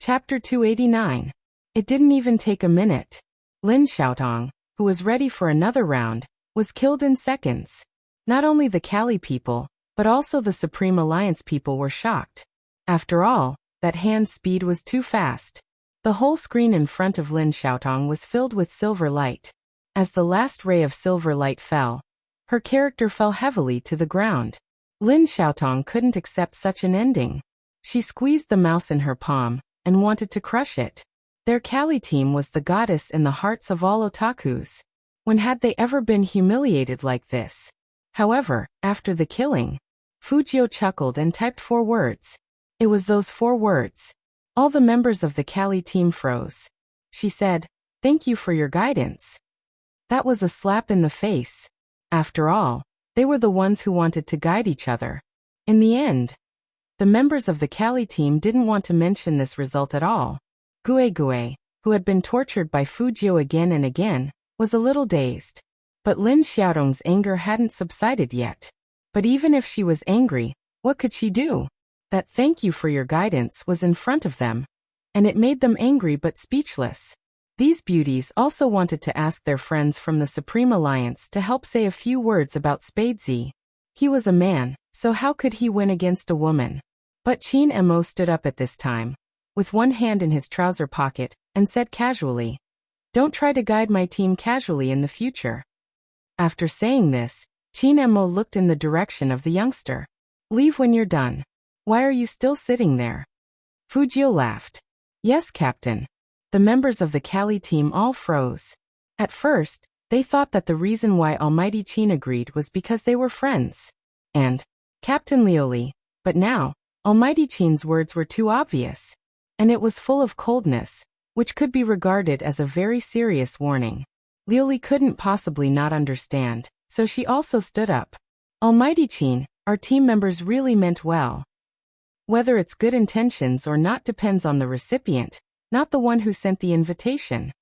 Chapter 289. It didn't even take a minute. Lin Xiaotong, who was ready for another round, was killed in seconds. Not only the Cali people, but also the Supreme Alliance people were shocked. After all, that hand speed was too fast. The whole screen in front of Lin Xiaotong was filled with silver light. As the last ray of silver light fell, her character fell heavily to the ground. Lin Xiaotong couldn't accept such an ending. She squeezed the mouse in her palm and wanted to crush it. Their Cali team was the goddess in the hearts of all otakus. When had they ever been humiliated like this? However, after the killing, Fujio chuckled and typed 4 words. It was those 4 words. All the members of the Cali team froze. She said, "Thank you for your guidance." That was a slap in the face. After all, they were the ones who wanted to guide each other. In the end, the members of the Cali team didn't want to mention this result at all. Gue, who had been tortured by Fujio again and again, was a little dazed. But Lin Xiaotong's anger hadn't subsided yet. But even if she was angry, what could she do? That "thank you for your guidance" was in front of them, and it made them angry but speechless. These beauties also wanted to ask their friends from the Supreme Alliance to help say a few words about Spadesy. He was a man, so how could he win against a woman? But Qin Mo stood up at this time, with one hand in his trouser pocket, and said casually, "Don't try to guide my team casually in the future." After saying this, Qin Mo looked in the direction of the youngster. "Leave when you're done. Why are you still sitting there?" Fujio laughed. "Yes, Captain." The members of the Cali team all froze. At first, They thought that the reason why Almighty Qin agreed was because they were friends. And Captain Lioli. But now, Almighty Qin's words were too obvious. And it was full of coldness, which could be regarded as a very serious warning. Lioli couldn't possibly not understand, so she also stood up. Almighty Qin, our team members really meant well. Whether it's good intentions or not depends on the recipient, not the one who sent the invitation.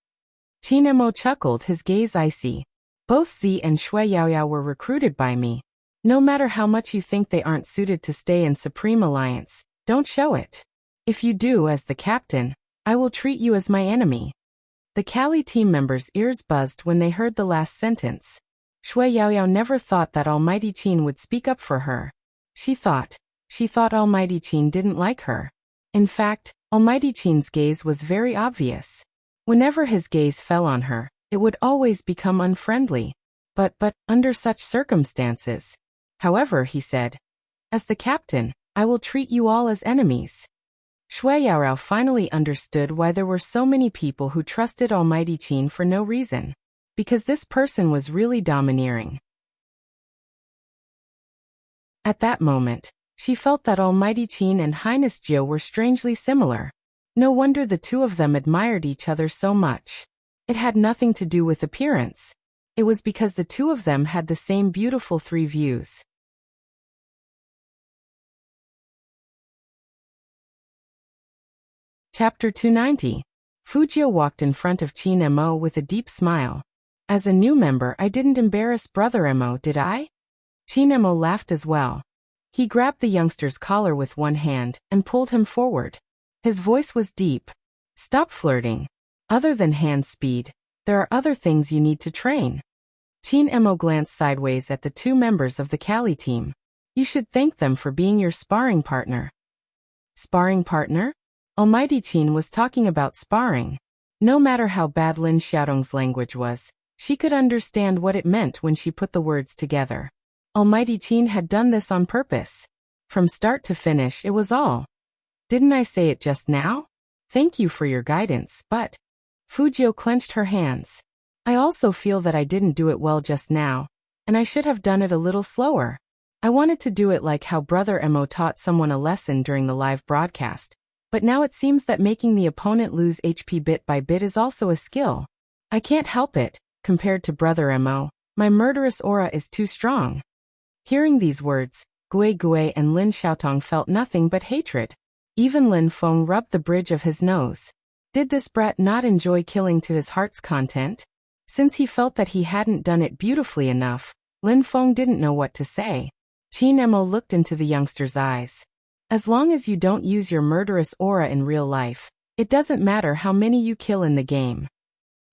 Qin Mo chuckled, his gaze icy. Both Z and Shui Yaoyao were recruited by me. No matter how much you think they aren't suited to stay in Supreme Alliance, don't show it. If you do, as the captain, I will treat you as my enemy. The Cali team members' ears buzzed when they heard the last sentence. Shui Yaoyao never thought that Almighty Qin would speak up for her. She thought Almighty Qin didn't like her. In fact, Almighty Qin's gaze was very obvious. Whenever his gaze fell on her, it would always become unfriendly. But under such circumstances. However, he said, as the captain, I will treat you all as enemies. Shui Yaorao finally understood why there were so many people who trusted Almighty Qin for no reason. Because this person was really domineering. At that moment, she felt that Almighty Qin and Highness Jiu were strangely similar. No wonder the two of them admired each other so much. It had nothing to do with appearance. It was because the two of them had the same beautiful three views. Chapter 290. Fujio walked in front of Qin Mo with a deep smile. As a new member, I didn't embarrass Brother Mo, did I? Qin Mo laughed as well. He grabbed the youngster's collar with one hand and pulled him forward. His voice was deep. Stop flirting. Other than hand speed, there are other things you need to train. Qin Mo glanced sideways at the two members of the Cali team. You should thank them for being your sparring partner. Sparring partner? Almighty Qin was talking about sparring. No matter how bad Lin Xiaodong's language was, she could understand what it meant when she put the words together. Almighty Qin had done this on purpose. From start to finish, it was all. Didn't I say it just now? Thank you for your guidance, but... Fujio clenched her hands. I also feel that I didn't do it well just now, and I should have done it a little slower. I wanted to do it like how Brother Mo taught someone a lesson during the live broadcast, but now it seems that making the opponent lose HP bit by bit is also a skill. I can't help it, compared to Brother Mo, my murderous aura is too strong. Hearing these words, Gui Gui and Lin Xiaotong felt nothing but hatred. Even Lin Feng rubbed the bridge of his nose. Did this brat not enjoy killing to his heart's content? Since he felt that he hadn't done it beautifully enough, Lin Feng didn't know what to say. Qin Mo looked into the youngster's eyes. As long as you don't use your murderous aura in real life, it doesn't matter how many you kill in the game.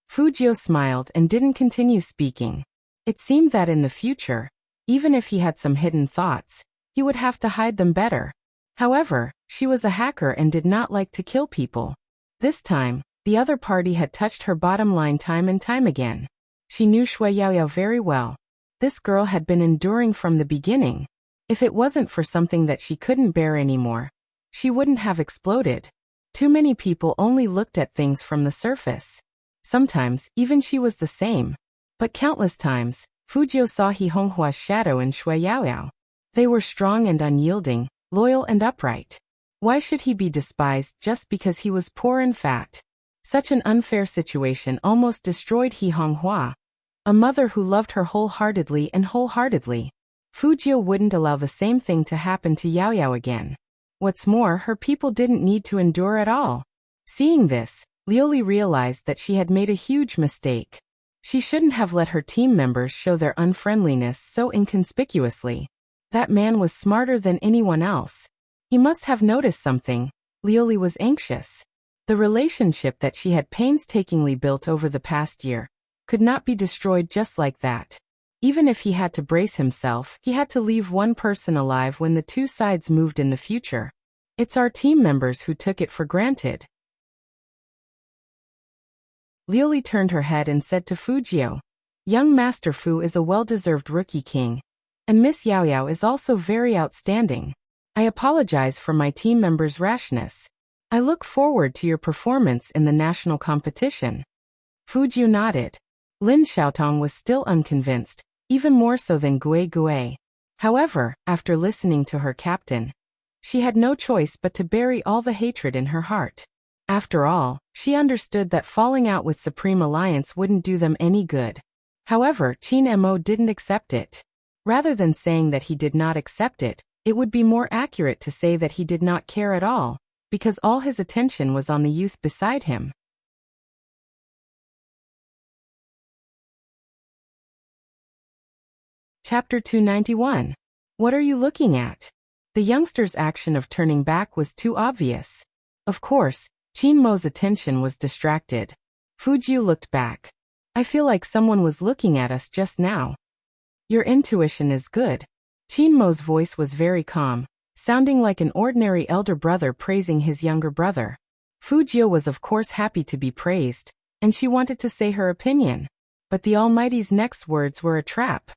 Fujio smiled and didn't continue speaking. It seemed that in the future, even if he had some hidden thoughts, he would have to hide them better. However, she was a hacker and did not like to kill people. This time, the other party had touched her bottom line time and time again. She knew Shui Yaoyao very well. This girl had been enduring from the beginning. If it wasn't for something that she couldn't bear anymore, she wouldn't have exploded. Too many people only looked at things from the surface. Sometimes, even she was the same. But countless times, Fujio saw He Honghua's shadow in Shui Yaoyao. They were strong and unyielding, loyal and upright. Why should he be despised just because he was poor and fat? Such an unfair situation almost destroyed He Honghua. A mother who loved her wholeheartedly. Fujio wouldn't allow the same thing to happen to Yaoyao again. What's more, her people didn't need to endure at all. Seeing this, Lioli realized that she had made a huge mistake. She shouldn't have let her team members show their unfriendliness so inconspicuously. That man was smarter than anyone else. He must have noticed something. Lioli was anxious. The relationship that she had painstakingly built over the past year could not be destroyed just like that. Even if he had to brace himself, he had to leave one person alive when the two sides moved in the future. It's our team members who took it for granted. Lioli turned her head and said to Fujio, "Young Master Fu is a well-deserved rookie king, and Miss Yaoyao is also very outstanding. I apologize for my team members' rashness. I look forward to your performance in the national competition." Fujio nodded. Lin Xiaotong was still unconvinced, even more so than Gui Gui. However, after listening to her captain, she had no choice but to bury all the hatred in her heart. After all, she understood that falling out with Supreme Alliance wouldn't do them any good. However, Qin Mo didn't accept it. Rather than saying that he did not accept it, it would be more accurate to say that he did not care at all, because all his attention was on the youth beside him. Chapter 291. What are you looking at? The youngster's action of turning back was too obvious. Of course, Qin Mo's attention was distracted. Fujiu looked back. I feel like someone was looking at us just now. Your intuition is good. Qin Mo's voice was very calm, sounding like an ordinary elder brother praising his younger brother. Fujiu was of course happy to be praised, and she wanted to say her opinion. But the Almighty's next words were a trap.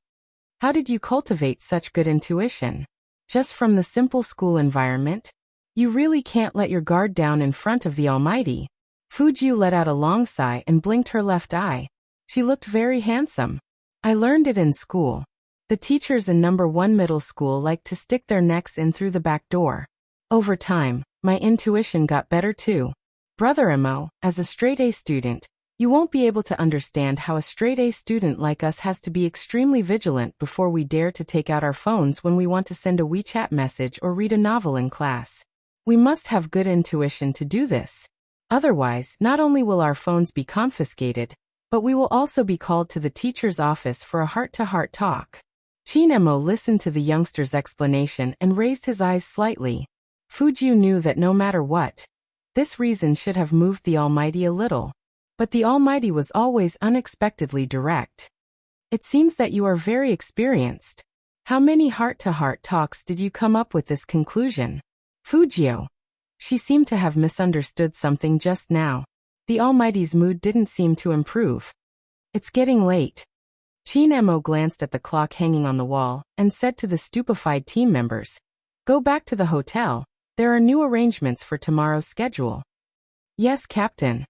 How did you cultivate such good intuition? Just from the simple school environment? You really can't let your guard down in front of the Almighty. Fujiu let out a long sigh and blinked her left eye. She looked very handsome. I learned it in school. The teachers in number 1 middle school like to stick their necks in through the back door. Over time, my intuition got better too. Brother Mo, as a straight-A student, you won't be able to understand how a straight-A student like us has to be extremely vigilant before we dare to take out our phones when we want to send a WeChat message or read a novel in class. We must have good intuition to do this. Otherwise, not only will our phones be confiscated, but we will also be called to the teacher's office for a heart-to-heart talk. Qin Mo listened to the youngster's explanation and raised his eyes slightly. Fujiu knew that no matter what, this reason should have moved the Almighty a little. But the Almighty was always unexpectedly direct. It seems that you are very experienced. How many heart-to-heart talks did you come up with this conclusion? Fujiu. She seemed to have misunderstood something just now. The Almighty's mood didn't seem to improve. It's getting late. Qin Mo glanced at the clock hanging on the wall and said to the stupefied team members, "Go back to the hotel. There are new arrangements for tomorrow's schedule." "Yes, Captain."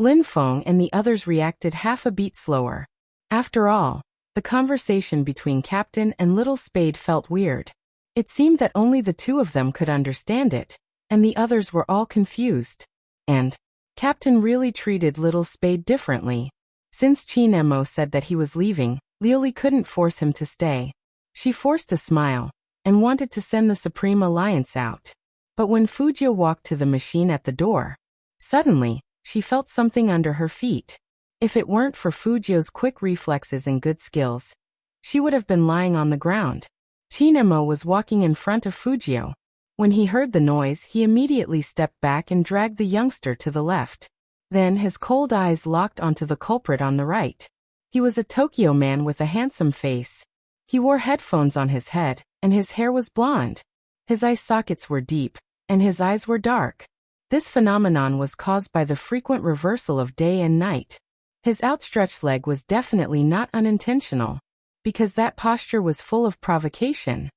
Lin Feng and the others reacted half a beat slower. After all, the conversation between Captain and Little Spade felt weird. It seemed that only the two of them could understand it, and the others were all confused. And Captain really treated Little Spade differently. Since Qin Mo said that he was leaving, Liuli couldn't force him to stay. She forced a smile and wanted to send the Supreme Alliance out. But when Fujiu walked to the machine at the door, suddenly, she felt something under her feet. If it weren't for Fujiu's quick reflexes and good skills, she would have been lying on the ground. Qin Mo was walking in front of Fujiu. When he heard the noise, he immediately stepped back and dragged the youngster to the left. Then his cold eyes locked onto the culprit on the right. He was a Tokyo man with a handsome face. He wore headphones on his head, and his hair was blonde. His eye sockets were deep, and his eyes were dark. This phenomenon was caused by the frequent reversal of day and night. His outstretched leg was definitely not unintentional, because that posture was full of provocation.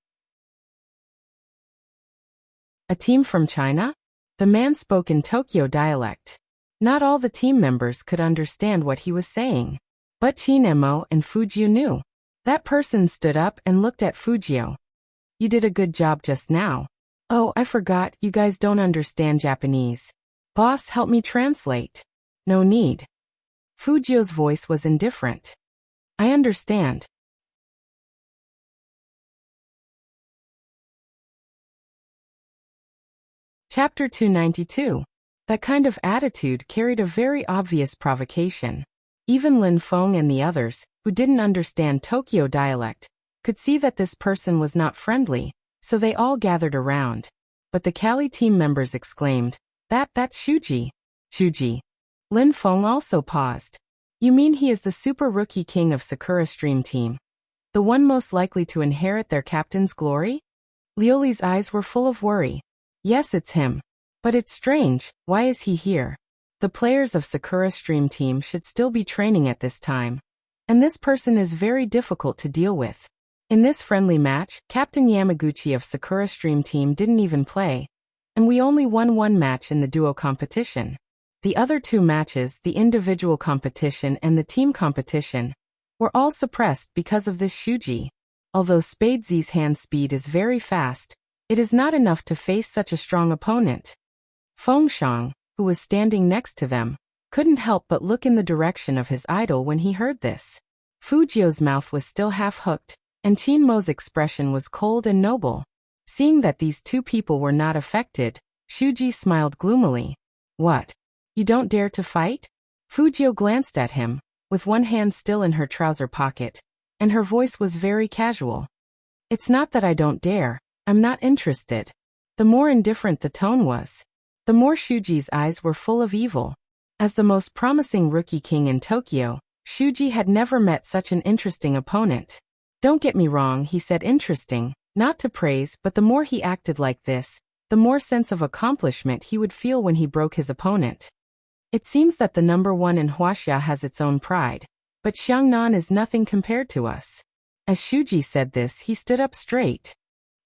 A team from China? The man spoke in Tokyo dialect. Not all the team members could understand what he was saying. But Qin Mo and Fujiu knew. That person stood up and looked at Fujiu. "You did a good job just now." "Oh, I forgot, you guys don't understand Japanese. Boss, help me translate." "No need." Fujiu's voice was indifferent. "I understand." Chapter 292. That kind of attitude carried a very obvious provocation. Even Lin Feng and the others, who didn't understand Tokyo dialect, could see that this person was not friendly, so they all gathered around. But the Cali team members exclaimed, That's Shuji. Shuji. Lin Feng also paused. "You mean he is the super rookie king of Sakura Stream Team? The one most likely to inherit their captain's glory?" Liuli's eyes were full of worry. "Yes, it's him. But it's strange, why is he here? The players of Sakura Stream Team should still be training at this time. And this person is very difficult to deal with. In this friendly match, Captain Yamaguchi of Sakura Stream Team didn't even play. And we only won one match in the duo competition. The other two matches, the individual competition and the team competition, were all suppressed because of this Shuji. Although Spadesy's hand speed is very fast, it is not enough to face such a strong opponent. Fengshang, who was standing next to them, couldn't help but look in the direction of his idol when he heard this. Fujio's mouth was still half-hooked, and Qinmo's expression was cold and noble. Seeing that these two people were not affected, Shuji smiled gloomily. What? You don't dare to fight? Fujio glanced at him, with one hand still in her trouser pocket, and her voice was very casual. It's not that I don't dare, I'm not interested. The more indifferent the tone was, the more Shuji's eyes were full of evil. As the most promising rookie king in Tokyo, Shuji had never met such an interesting opponent. Don't get me wrong, he said, interesting, not to praise, but the more he acted like this, the more sense of accomplishment he would feel when he broke his opponent. It seems that the number one in Huaxia has its own pride, but Xiangnan is nothing compared to us. As Shuji said this, he stood up straight.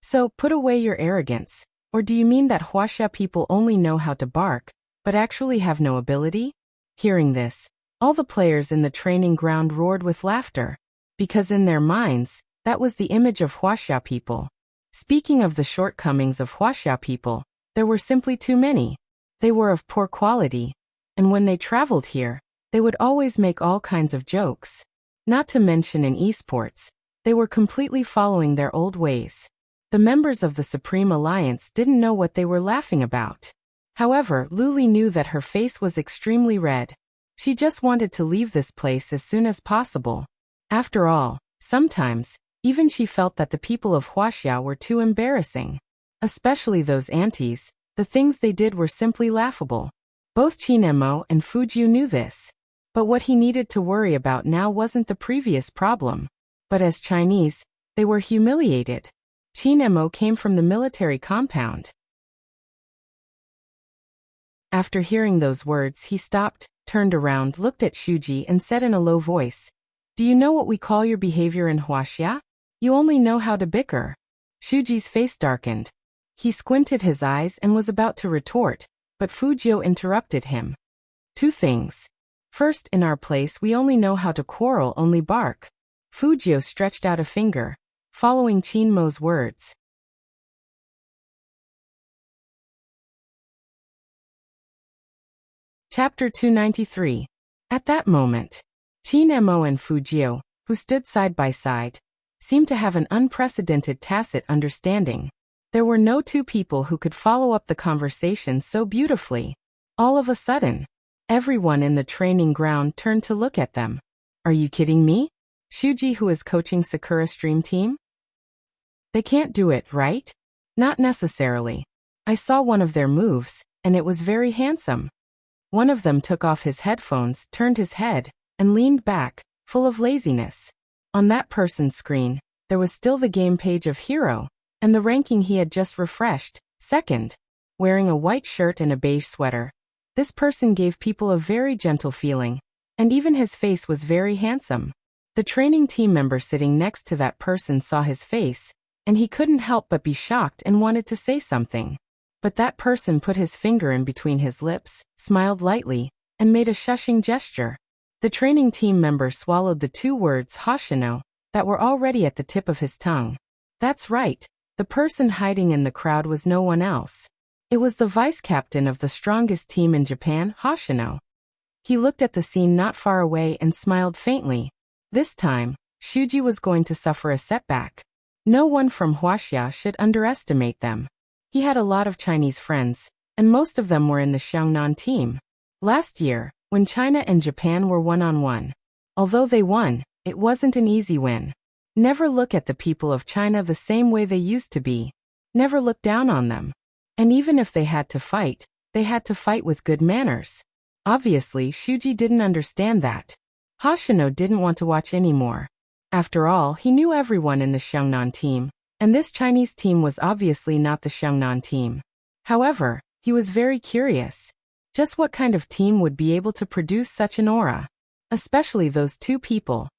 So, put away your arrogance, or do you mean that Huaxia people only know how to bark, but actually have no ability? Hearing this, all the players in the training ground roared with laughter, because in their minds, that was the image of Huaxia people. Speaking of the shortcomings of Huaxia people, there were simply too many. They were of poor quality, and when they traveled here, they would always make all kinds of jokes. Not to mention in esports, they were completely following their old ways. The members of the Supreme Alliance didn't know what they were laughing about. However, Luli knew that her face was extremely red. She just wanted to leave this place as soon as possible. After all, sometimes, even she felt that the people of Huaxia were too embarrassing. Especially those aunties, the things they did were simply laughable. Both Qinmo and Fujio knew this. But what he needed to worry about now wasn't the previous problem. But as Chinese, they were humiliated. Qinmo came from the military compound. After hearing those words, he stopped, turned around, looked at Shuji and said in a low voice, "Do you know what we call your behavior in Huaxia? You only know how to bicker." Shuji's face darkened. He squinted his eyes and was about to retort, but Fujio interrupted him. "Two things. First, in our place we only know how to quarrel, only bark." Fujio stretched out a finger, following Qinmo's words. Chapter 293. At that moment, Qinmo and Fujio, who stood side by side, seemed to have an unprecedented tacit understanding. There were no two people who could follow up the conversation so beautifully. All of a sudden, everyone in the training ground turned to look at them. "Are you kidding me? Shuji, who is coaching Sakura Stream Team? They can't do it, right?" "Not necessarily. I saw one of their moves, and it was very handsome." One of them took off his headphones, turned his head, and leaned back, full of laziness. On that person's screen, there was still the game page of Hero, and the ranking he had just refreshed, second. Wearing a white shirt and a beige sweater, this person gave people a very gentle feeling, and even his face was very handsome. The training team member sitting next to that person saw his face, and he couldn't help but be shocked and wanted to say something. But that person put his finger in between his lips, smiled lightly, and made a shushing gesture. The training team member swallowed the two words Hoshino that were already at the tip of his tongue. That's right, the person hiding in the crowd was no one else. It was the vice-captain of the strongest team in Japan, Hoshino. He looked at the scene not far away and smiled faintly. This time, Shuji was going to suffer a setback. No one from Huaxia should underestimate them. He had a lot of Chinese friends, and most of them were in the Xiangnan team. Last year, when China and Japan were one-on-one, although they won, it wasn't an easy win. Never look at the people of China the same way they used to be. Never look down on them. And even if they had to fight with good manners. Obviously, Shuji didn't understand that. Hoshino didn't want to watch anymore. After all, he knew everyone in the Xiangnan team, and this Chinese team was obviously not the Xiangnan team. However, he was very curious. Just what kind of team would be able to produce such an aura? Especially those two people.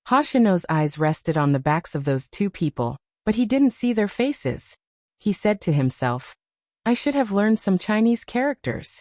Hoshino's eyes rested on the backs of those two people, but he didn't see their faces. He said to himself, "I should have learned some Chinese characters."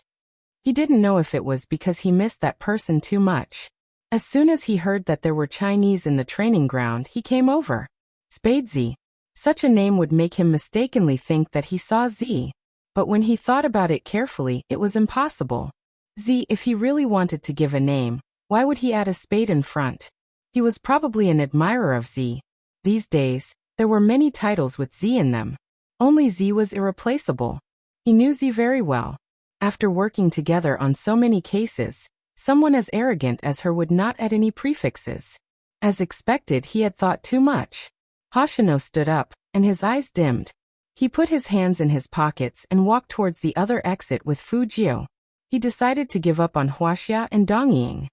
He didn't know if it was because he missed that person too much. As soon as he heard that there were Chinese in the training ground, he came over. Spadesy. Such a name would make him mistakenly think that he saw Z. But when he thought about it carefully, it was impossible. Z, if he really wanted to give a name, why would he add a spade in front? He was probably an admirer of Z. These days, there were many titles with Z in them. Only Z was irreplaceable. He knew Z very well. After working together on so many cases, someone as arrogant as her would not add any prefixes. As expected, he had thought too much. Hoshino stood up, and his eyes dimmed. He put his hands in his pockets and walked towards the other exit with Fujio. He decided to give up on Huaxia and Dongying.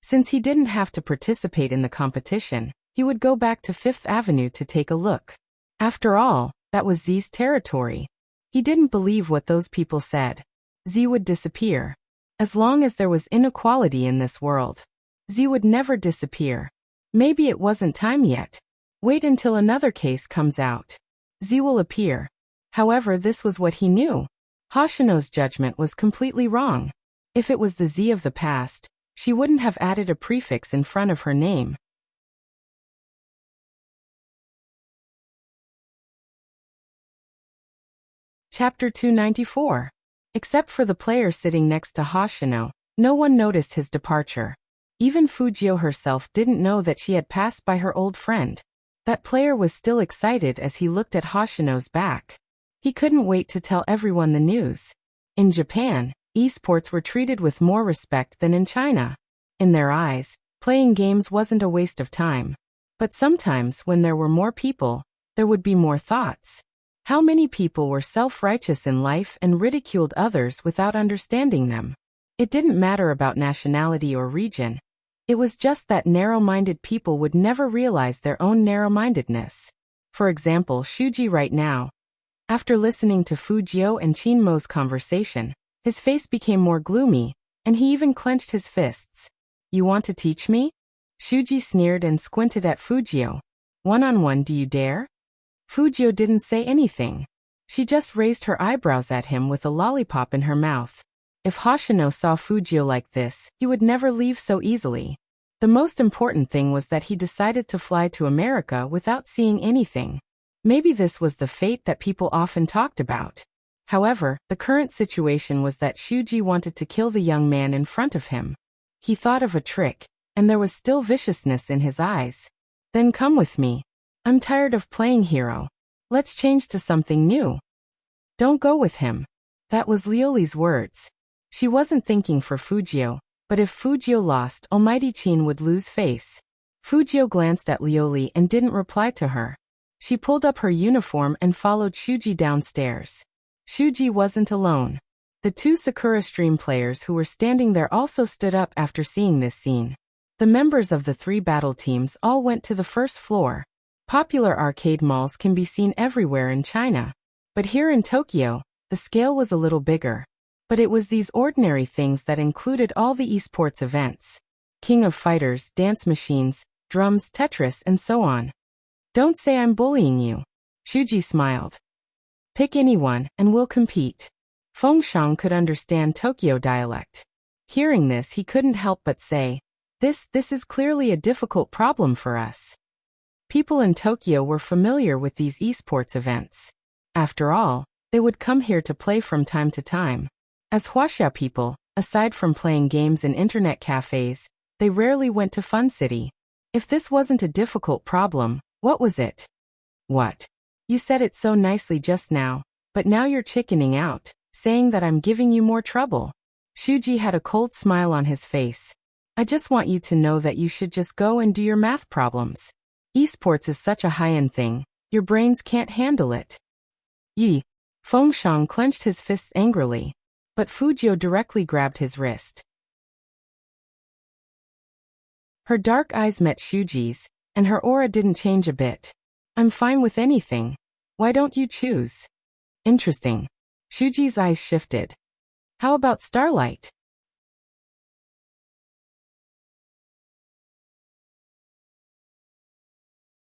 Since he didn't have to participate in the competition, he would go back to Fifth Avenue to take a look. After all, that was Z's territory. He didn't believe what those people said. Z would disappear. As long as there was inequality in this world, Z would never disappear. Maybe it wasn't time yet. Wait until another case comes out. Z will appear. However, this was what he knew. Hoshino's judgment was completely wrong. If it was the Z of the past, she wouldn't have added a prefix in front of her name. Chapter 294. Except for the player sitting next to Hoshino, no one noticed his departure. Even Fujio herself didn't know that she had passed by her old friend. That player was still excited as he looked at Hoshino's back. He couldn't wait to tell everyone the news. In Japan, esports were treated with more respect than in China. In their eyes, playing games wasn't a waste of time. But sometimes when there were more people, there would be more thoughts. How many people were self-righteous in life and ridiculed others without understanding them? It didn't matter about nationality or region. It was just that narrow-minded people would never realize their own narrow-mindedness. For example, Shuji right now. After listening to Fujio and Chinmo's conversation, his face became more gloomy, and he even clenched his fists. You want to teach me? Shuji sneered and squinted at Fujio. One-on-one, do you dare? Fujio didn't say anything. She just raised her eyebrows at him with a lollipop in her mouth. If Hoshino saw Fujio like this, he would never leave so easily. The most important thing was that he decided to fly to America without seeing anything. Maybe this was the fate that people often talked about. However, the current situation was that Shuji wanted to kill the young man in front of him. He thought of a trick, and there was still viciousness in his eyes. Then come with me. I'm tired of playing hero. Let's change to something new. Don't go with him. That was Lioli's words. She wasn't thinking for Fujio, but if Fujio lost, Almighty Chin would lose face. Fujio glanced at Lioli and didn't reply to her. She pulled up her uniform and followed Shuji downstairs. Shuji wasn't alone. The two Sakura Stream players who were standing there also stood up after seeing this scene. The members of the three battle teams all went to the first floor. Popular arcade malls can be seen everywhere in China. But here in Tokyo, the scale was a little bigger. But it was these ordinary things that included all the esports events. King of Fighters, dance machines, drums, Tetris, and so on. Don't say I'm bullying you. Shuji smiled. Pick anyone, and we'll compete. Fengshang could understand Tokyo dialect. Hearing this, he couldn't help but say, This is clearly a difficult problem for us. People in Tokyo were familiar with these esports events. After all, they would come here to play from time to time. As Huaxia people, aside from playing games in internet cafes, they rarely went to Fun City. If this wasn't a difficult problem, what was it? What? You said it so nicely just now, but now you're chickening out, saying that I'm giving you more trouble. Shuji had a cold smile on his face. I just want you to know that you should just go and do your math problems. Esports is such a high-end thing, your brains can't handle it. Yi. Fengshang clenched his fists angrily, but Fujio directly grabbed his wrist. Her dark eyes met Shuji's, and her aura didn't change a bit. I'm fine with anything. Why don't you choose? Interesting. Shuji's eyes shifted. How about Starlight?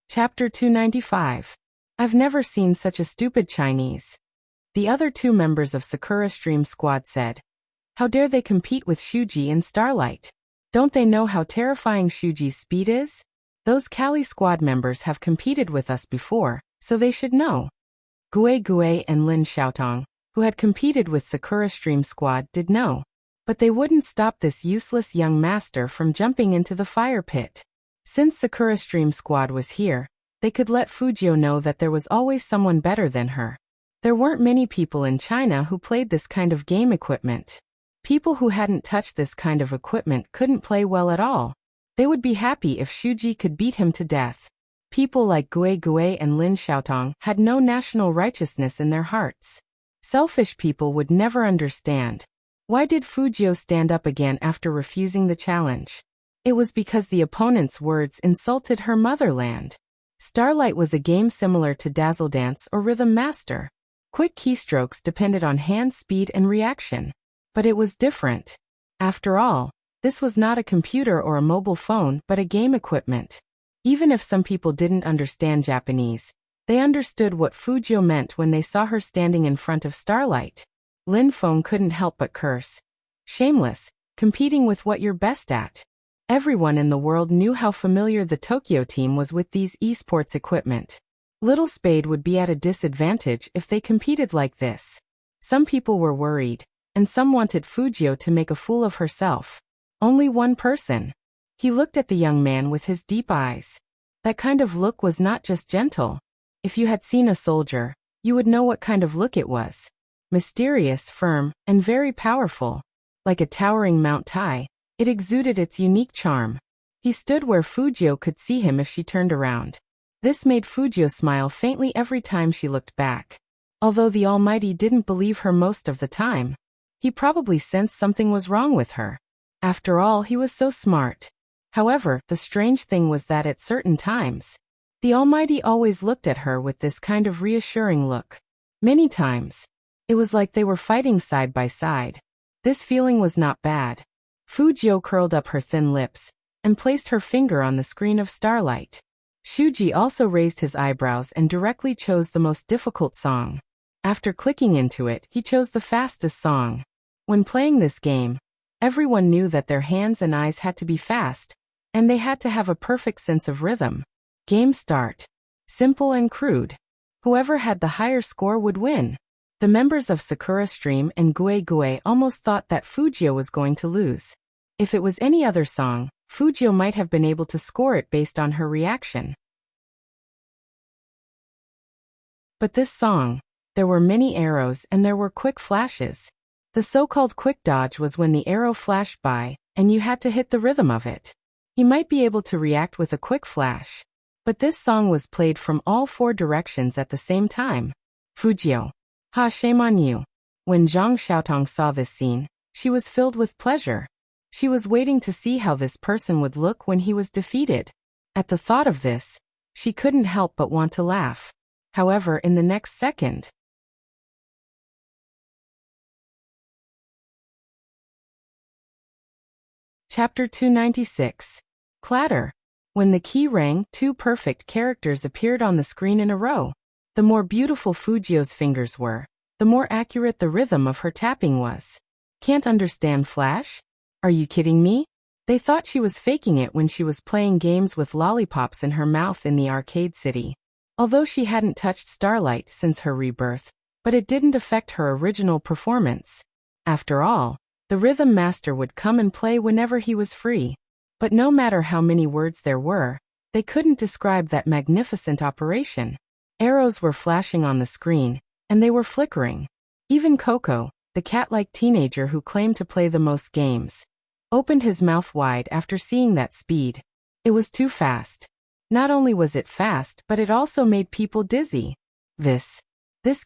Chapter 295. I've never seen such a stupid Chinese. The other two members of Sakura Stream Squad said. How dare they compete with Shuji and Starlight? Don't they know how terrifying Shuji's speed is? Those Kali Squad members have competed with us before, so they should know. Gue Gue and Lin Xiaotong, who had competed with Sakura Stream Squad, did know. But they wouldn't stop this useless young master from jumping into the fire pit. Since Sakura Stream Squad was here, they could let Fujio know that there was always someone better than her. There weren't many people in China who played this kind of game equipment. People who hadn't touched this kind of equipment couldn't play well at all. They would be happy if Shuji could beat him to death. People like Gue Gue and Lin Xiaotong had no national righteousness in their hearts. Selfish people would never understand. Why did Fujio stand up again after refusing the challenge? It was because the opponent's words insulted her motherland. Starlight was a game similar to Dazzle Dance or Rhythm Master. Quick keystrokes depended on hand speed and reaction. But it was different. After all, this was not a computer or a mobile phone but a game equipment. Even if some people didn't understand Japanese, they understood what Fujio meant when they saw her standing in front of Starlight. Lin Feng couldn't help but curse. Shameless, competing with what you're best at. Everyone in the world knew how familiar the Tokyo team was with these esports equipment. Little Spade would be at a disadvantage if they competed like this. Some people were worried, and some wanted Fujio to make a fool of herself. Only one person. He looked at the young man with his deep eyes. That kind of look was not just gentle. If you had seen a soldier, you would know what kind of look it was. Mysterious, firm, and very powerful. Like a towering Mount Tai, it exuded its unique charm. He stood where Fujio could see him if she turned around. This made Fujio smile faintly every time she looked back. Although the Almighty didn't believe her most of the time, he probably sensed something was wrong with her. After all, he was so smart. However, the strange thing was that at certain times, the Almighty always looked at her with this kind of reassuring look. Many times, it was like they were fighting side by side. This feeling was not bad. Fujio curled up her thin lips and placed her finger on the screen of Starlight. Shuji also raised his eyebrows and directly chose the most difficult song. After clicking into it, he chose the fastest song. When playing this game, everyone knew that their hands and eyes had to be fast, and they had to have a perfect sense of rhythm. Game start. Simple and crude. Whoever had the higher score would win. The members of Sakura Stream and Gue Gue almost thought that Fujio was going to lose. If it was any other song, Fujio might have been able to score it based on her reaction. But this song, there were many arrows and there were quick flashes. The so-called quick dodge was when the arrow flashed by, and you had to hit the rhythm of it. He might be able to react with a quick flash. But this song was played from all four directions at the same time. Fujio. Ha, shame on you. When Zhang Xiaotong saw this scene, she was filled with pleasure. She was waiting to see how this person would look when he was defeated. At the thought of this, she couldn't help but want to laugh. However, in the next second, Chapter 296. Clatter. When the key rang, two perfect characters appeared on the screen in a row. The more beautiful Fujio's fingers were, the more accurate the rhythm of her tapping was. Can't understand Flash? Are you kidding me? They thought she was faking it when she was playing games with lollipops in her mouth in the arcade city. Although she hadn't touched Starlight since her rebirth, but it didn't affect her original performance. After all, the rhythm master would come and play whenever he was free. But no matter how many words there were, they couldn't describe that magnificent operation. Arrows were flashing on the screen, and they were flickering. Even Coco, the cat-like teenager who claimed to play the most games, opened his mouth wide after seeing that speed. It was too fast. Not only was it fast, but it also made people dizzy. This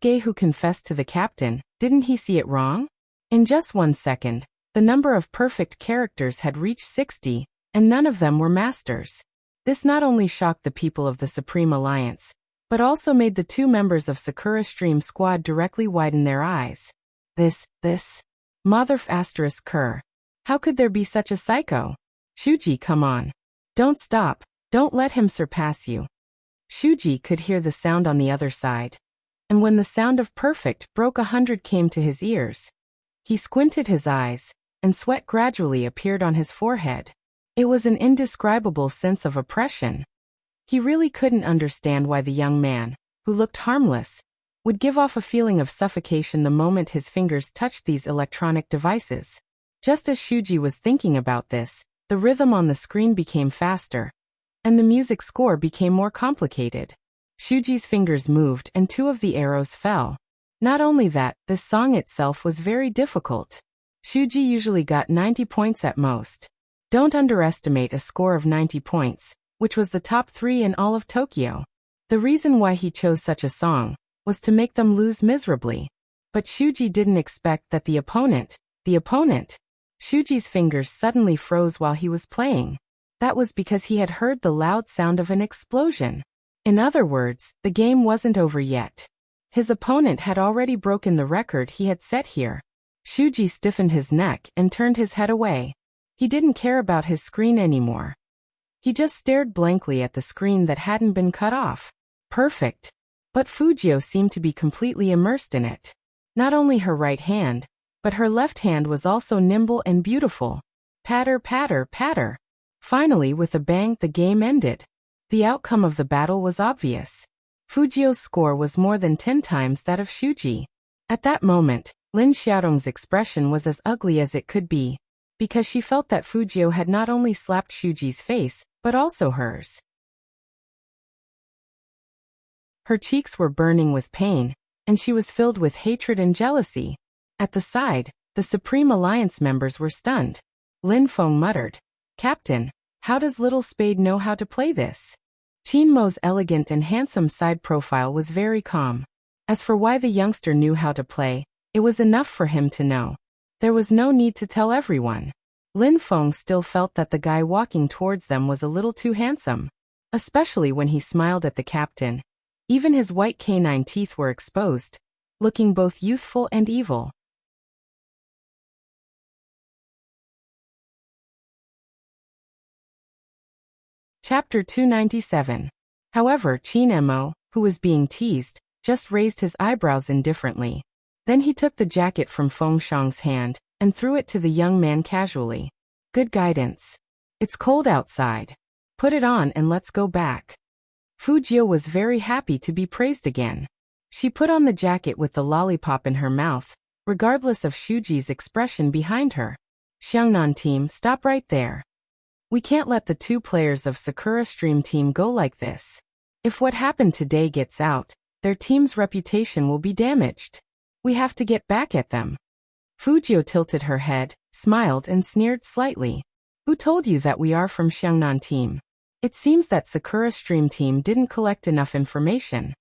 gay who confessed to the captain, didn't he see it wrong? In just 1 second, the number of perfect characters had reached 60, and none of them were masters. This not only shocked the people of the Supreme Alliance, but also made the two members of Sakura Stream Squad directly widen their eyes. This, mother asterisk cur. How could there be such a psycho? Shuji, come on. Don't stop, don't let him surpass you. Shuji could hear the sound on the other side. and when the sound of perfect broke 100 came to his ears, he squinted his eyes, and sweat gradually appeared on his forehead. It was an indescribable sense of oppression. He really couldn't understand why the young man, who looked harmless, would give off a feeling of suffocation the moment his fingers touched these electronic devices. Just as Shuji was thinking about this, the rhythm on the screen became faster, and the music score became more complicated. Shuji's fingers moved and 2 of the arrows fell. Not only that, the song itself was very difficult. Shuji usually got 90 points at most. Don't underestimate a score of 90 points, which was the top 3 in all of Tokyo. The reason why he chose such a song was to make them lose miserably. But Shuji didn't expect that the opponent, Shuji's fingers suddenly froze while he was playing. That was because he had heard the loud sound of an explosion. In other words, the game wasn't over yet. His opponent had already broken the record he had set here. Shuji stiffened his neck and turned his head away. He didn't care about his screen anymore. He just stared blankly at the screen that hadn't been cut off. Perfect. But Fujio seemed to be completely immersed in it. Not only her right hand, but her left hand was also nimble and beautiful. Patter, patter, patter. Finally, with a bang, the game ended. The outcome of the battle was obvious. Fujio's score was more than 10 times that of Shuji. At that moment, Lin Xiaodong's expression was as ugly as it could be, because she felt that Fujio had not only slapped Shuji's face, but also hers. Her cheeks were burning with pain, and she was filled with hatred and jealousy. At the side, the Supreme Alliance members were stunned. Lin Feng muttered, "Captain, how does Little Spade know how to play this?" Qin Mo's elegant and handsome side profile was very calm. As for why the youngster knew how to play, it was enough for him to know. There was no need to tell everyone. Lin Feng still felt that the guy walking towards them was a little too handsome, especially when he smiled at the captain. Even his white canine teeth were exposed, looking both youthful and evil. Chapter 297. However, Qin Mo, who was being teased, just raised his eyebrows indifferently. Then he took the jacket from Feng Shang's hand and threw it to the young man casually. "Good guidance. It's cold outside. Put it on and let's go back." Fujio was very happy to be praised again. She put on the jacket with the lollipop in her mouth, regardless of Shuji's expression behind her. "Xiangnan team, stop right there. We can't let the 2 players of Sakura Stream team go like this. If what happened today gets out, their team's reputation will be damaged. We have to get back at them." Fujio tilted her head, smiled and sneered slightly. "Who told you that we are from Xiangnan team? It seems that Sakura Stream team didn't collect enough information."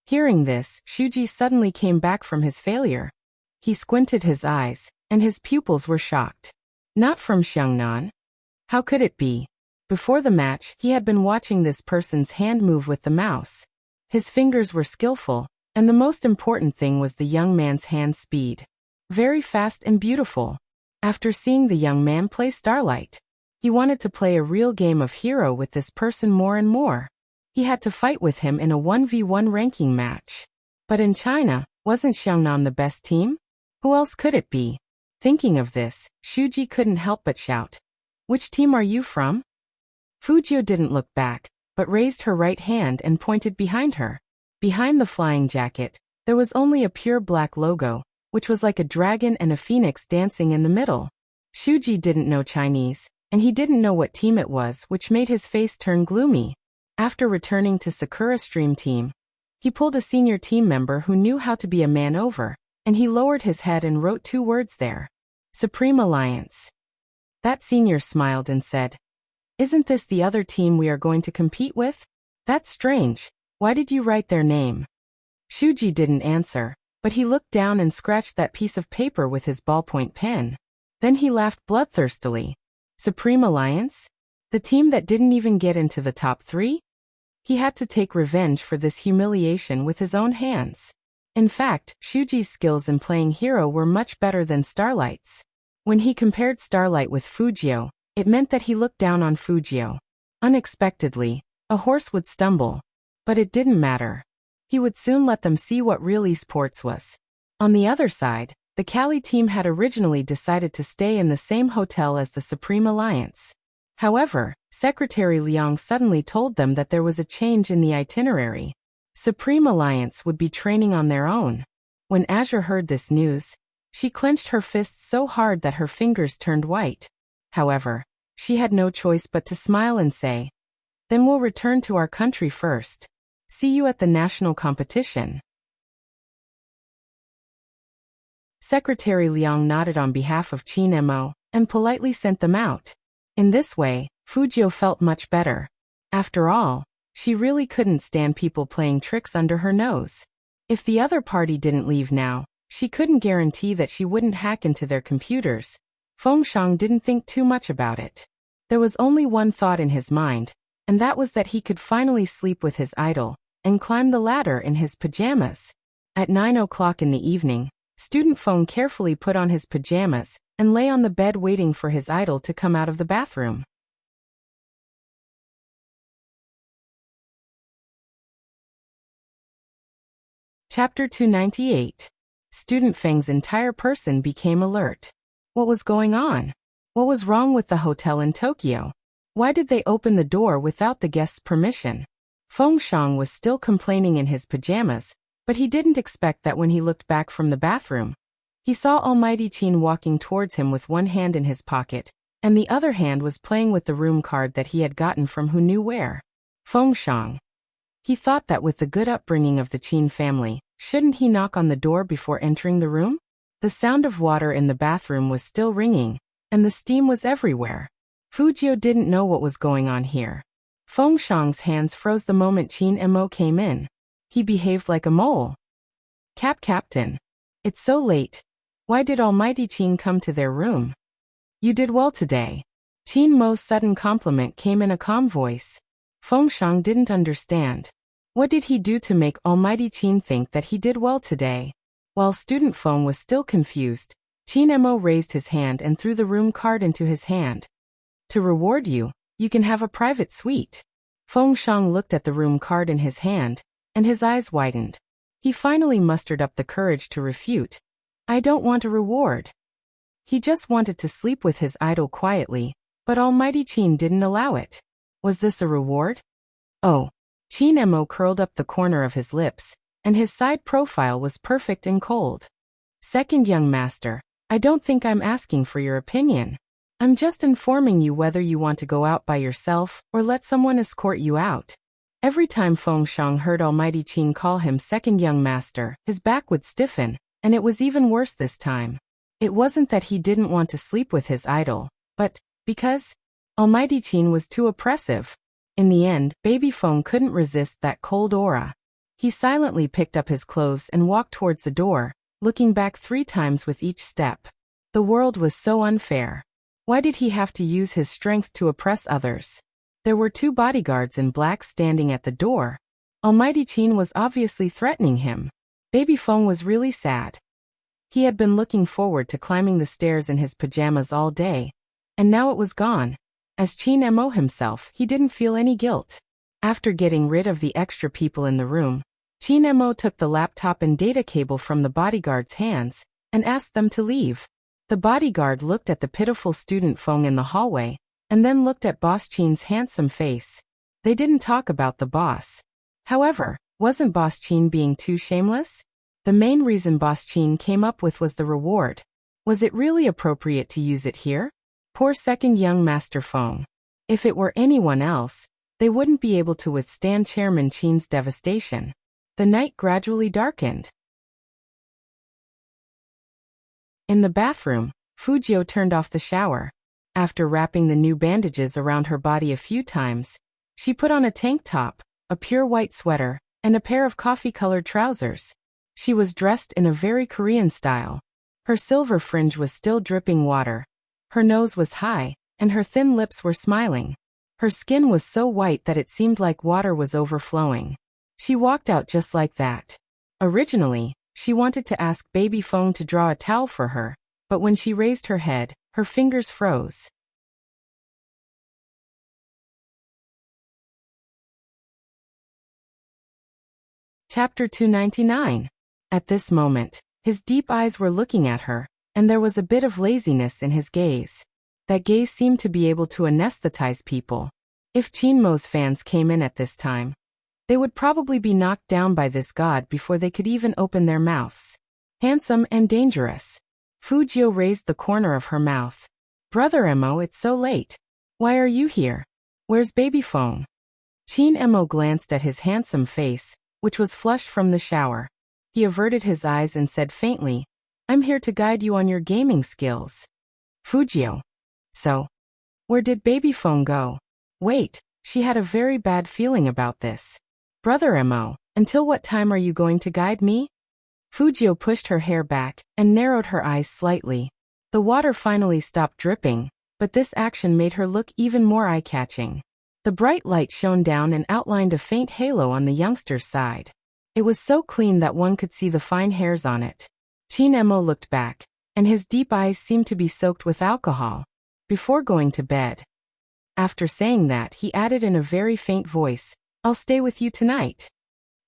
Hearing this, Shuji suddenly came back from his failure. He squinted his eyes, and his pupils were shocked. Not from Xiangnan? How could it be? Before the match, he had been watching this person's hand move with the mouse. His fingers were skillful, and the most important thing was the young man's hand speed. Very fast and beautiful. After seeing the young man play Starlight, he wanted to play a real game of hero with this person more and more. He had to fight with him in a 1v1 ranking match. But in China, wasn't Xiangnan the best team? Who else could it be? Thinking of this, Shuji couldn't help but shout, "Which team are you from?" Fujio didn't look back, but raised her right hand and pointed behind her. Behind the flying jacket, there was only a pure black logo, which was like a dragon and a phoenix dancing in the middle. Shuji didn't know Chinese, and he didn't know what team it was, which made his face turn gloomy. After returning to Sakura Stream team, he pulled a senior team member who knew how to be a man over, and he lowered his head and wrote 2 words there. "Supreme Alliance." That senior smiled and said, "Isn't this the other team we are going to compete with? That's strange. Why did you write their name?" Shuji didn't answer, but he looked down and scratched that piece of paper with his ballpoint pen. Then he laughed bloodthirstily. "Supreme Alliance? The team that didn't even get into the top 3? He had to take revenge for this humiliation with his own hands. In fact, Shuji's skills in playing hero were much better than Starlight's. When he compared Starlight with Fujio, it meant that he looked down on Fujio. Unexpectedly, a horse would stumble. But it didn't matter. He would soon let them see what real esports was. On the other side, the Cali team had originally decided to stay in the same hotel as the Supreme Alliance. However, Secretary Liang suddenly told them that there was a change in the itinerary. Supreme Alliance would be training on their own. When Azure heard this news, she clenched her fists so hard that her fingers turned white. However, she had no choice but to smile and say, "Then we'll return to our country first. See you at the national competition." Secretary Liang nodded on behalf of Qin Mo and politely sent them out. In this way, Fujio felt much better. After all, she really couldn't stand people playing tricks under her nose. If the other party didn't leave now, she couldn't guarantee that she wouldn't hack into their computers. Fengshang didn't think too much about it. There was only one thought in his mind, and that was that he could finally sleep with his idol and climb the ladder in his pajamas. At 9 o'clock in the evening, Student Feng carefully put on his pajamas and lay on the bed waiting for his idol to come out of the bathroom. Chapter 298. Student Feng's entire person became alert. What was going on? What was wrong with the hotel in Tokyo? Why did they open the door without the guest's permission? Fengshang was still complaining in his pajamas, but he didn't expect that when he looked back from the bathroom. He saw Almighty Qin walking towards him with one hand in his pocket, and the other hand was playing with the room card that he had gotten from who knew where. Fengshang. He thought that with the good upbringing of the Qin family, shouldn't he knock on the door before entering the room? The sound of water in the bathroom was still ringing, and the steam was everywhere. Fujio didn't know what was going on here. Fengshang's hands froze the moment Qin Mo came in. He behaved like a mole. Captain. It's so late. Why did Almighty Qin come to their room? You did well today. Qin Mo's sudden compliment came in a calm voice. Fengshang didn't understand. What did he do to make Almighty Qin think that he did well today? While Student Feng was still confused, Qin Mo raised his hand and threw the room card into his hand. To reward you, you can have a private suite. Fengshang looked at the room card in his hand, and his eyes widened. He finally mustered up the courage to refute. I don't want a reward. He just wanted to sleep with his idol quietly, but Almighty Qin didn't allow it. Was this a reward? Oh. Qin Mo curled up the corner of his lips, and his side profile was perfect and cold. Second young master, I don't think I'm asking for your opinion. I'm just informing you whether you want to go out by yourself or let someone escort you out. Every time Fengshang heard Almighty Qin call him second young master, his back would stiffen, and it was even worse this time. It wasn't that he didn't want to sleep with his idol, but because Almighty Qin was too oppressive. In the end, Baby Feng couldn't resist that cold aura. He silently picked up his clothes and walked towards the door, looking back 3 times with each step. The world was so unfair. Why did he have to use his strength to oppress others? There were 2 bodyguards in black standing at the door. Almighty Qin was obviously threatening him. Baby Feng was really sad. He had been looking forward to climbing the stairs in his pajamas all day, and now it was gone. As Qin Mo himself, he didn't feel any guilt. After getting rid of the extra people in the room, Qin Mo took the laptop and data cable from the bodyguard's hands and asked them to leave. The bodyguard looked at the pitiful Student Feng in the hallway, and then looked at Boss Qin's handsome face. They didn't talk about the boss. However, wasn't Boss Qin being too shameless? The main reason Boss Qin came up with was the reward. Was it really appropriate to use it here? Poor second young Master Feng. If it were anyone else, they wouldn't be able to withstand Chairman Qin's devastation. The night gradually darkened. In the bathroom, Fujio turned off the shower. After wrapping the new bandages around her body a few times, she put on a tank top, a pure white sweater, and a pair of coffee-colored trousers. She was dressed in a very Korean style. Her silver fringe was still dripping water. Her nose was high, and her thin lips were smiling. Her skin was so white that it seemed like water was overflowing. She walked out just like that. Originally, she wanted to ask Baby Feng to draw a towel for her, but when she raised her head, her fingers froze. Chapter 299. At this moment, his deep eyes were looking at her, and there was a bit of laziness in his gaze. That gaze seemed to be able to anesthetize people. If Chinmo's fans came in at this time, they would probably be knocked down by this god before they could even open their mouths. Handsome and dangerous. Fujio raised the corner of her mouth. Brother Emo, it's so late. Why are you here? Where's baby phone? Chin Emo glanced at his handsome face, which was flushed from the shower. He averted his eyes and said faintly, I'm here to guide you on your gaming skills. Fujio. So, where did baby phone go? Wait, she had a very bad feeling about this. Brother Emo, until what time are you going to guide me? Fujio pushed her hair back and narrowed her eyes slightly. The water finally stopped dripping, but this action made her look even more eye-catching. The bright light shone down and outlined a faint halo on the youngster's side. It was so clean that one could see the fine hairs on it. Chin Emo looked back, and his deep eyes seemed to be soaked with alcohol. Before going to bed. After saying that, he added in a very faint voice, I'll stay with you tonight.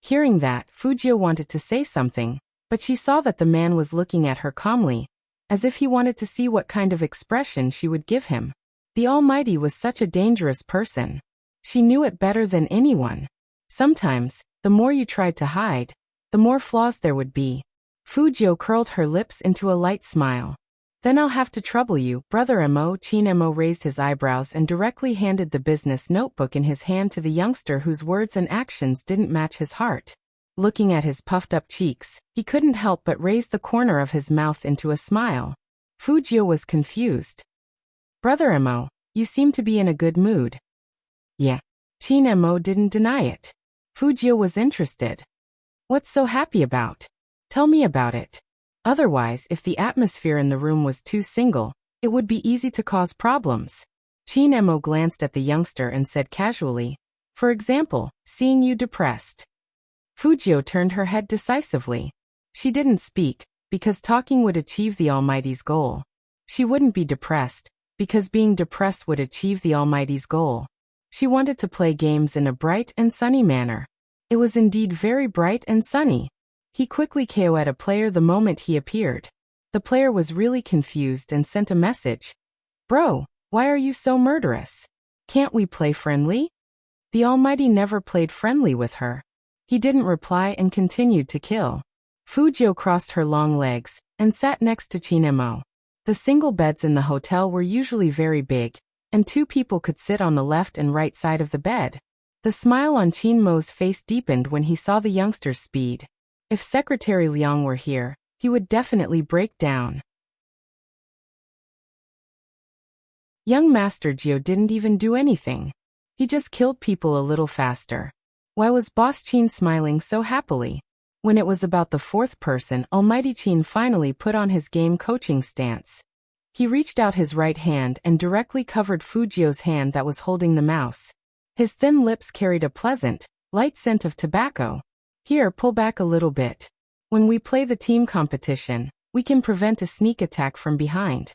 Hearing that, Fujio wanted to say something, but she saw that the man was looking at her calmly, as if he wanted to see what kind of expression she would give him. The Almighty was such a dangerous person. She knew it better than anyone. Sometimes, the more you tried to hide, the more flaws there would be. Fujio curled her lips into a light smile. Then I'll have to trouble you, Brother Emo. Chin Emo raised his eyebrows and directly handed the business notebook in his hand to the youngster whose words and actions didn't match his heart. Looking at his puffed-up cheeks, he couldn't help but raise the corner of his mouth into a smile. Fujio was confused. Brother Emo, you seem to be in a good mood. Yeah. Chin Emo didn't deny it. Fujio was interested. What's so happy about? Tell me about it. Otherwise, if the atmosphere in the room was too single, it would be easy to cause problems. Chin Emo glanced at the youngster and said casually, for example, seeing you depressed. Fujio turned her head decisively. She didn't speak, because talking would achieve the Almighty's goal. She wouldn't be depressed, because being depressed would achieve the Almighty's goal. She wanted to play games in a bright and sunny manner. It was indeed very bright and sunny. He quickly KO'd a player the moment he appeared. The player was really confused and sent a message. Bro, why are you so murderous? Can't we play friendly? The Almighty never played friendly with her. He didn't reply and continued to kill. Fujio crossed her long legs and sat next to Chin Emo. The single beds in the hotel were usually very big, and two people could sit on the left and right side of the bed. The smile on Chin Mo's face deepened when he saw the youngster's speed. If Secretary Liang were here, he would definitely break down. Young Master Gio didn't even do anything. He just killed people a little faster. Why was Boss Chin smiling so happily? When it was about the fourth person, Almighty Chin finally put on his game coaching stance. He reached out his right hand and directly covered Fujio's hand that was holding the mouse. His thin lips carried a pleasant, light scent of tobacco. Here, pull back a little bit. When we play the team competition, we can prevent a sneak attack from behind.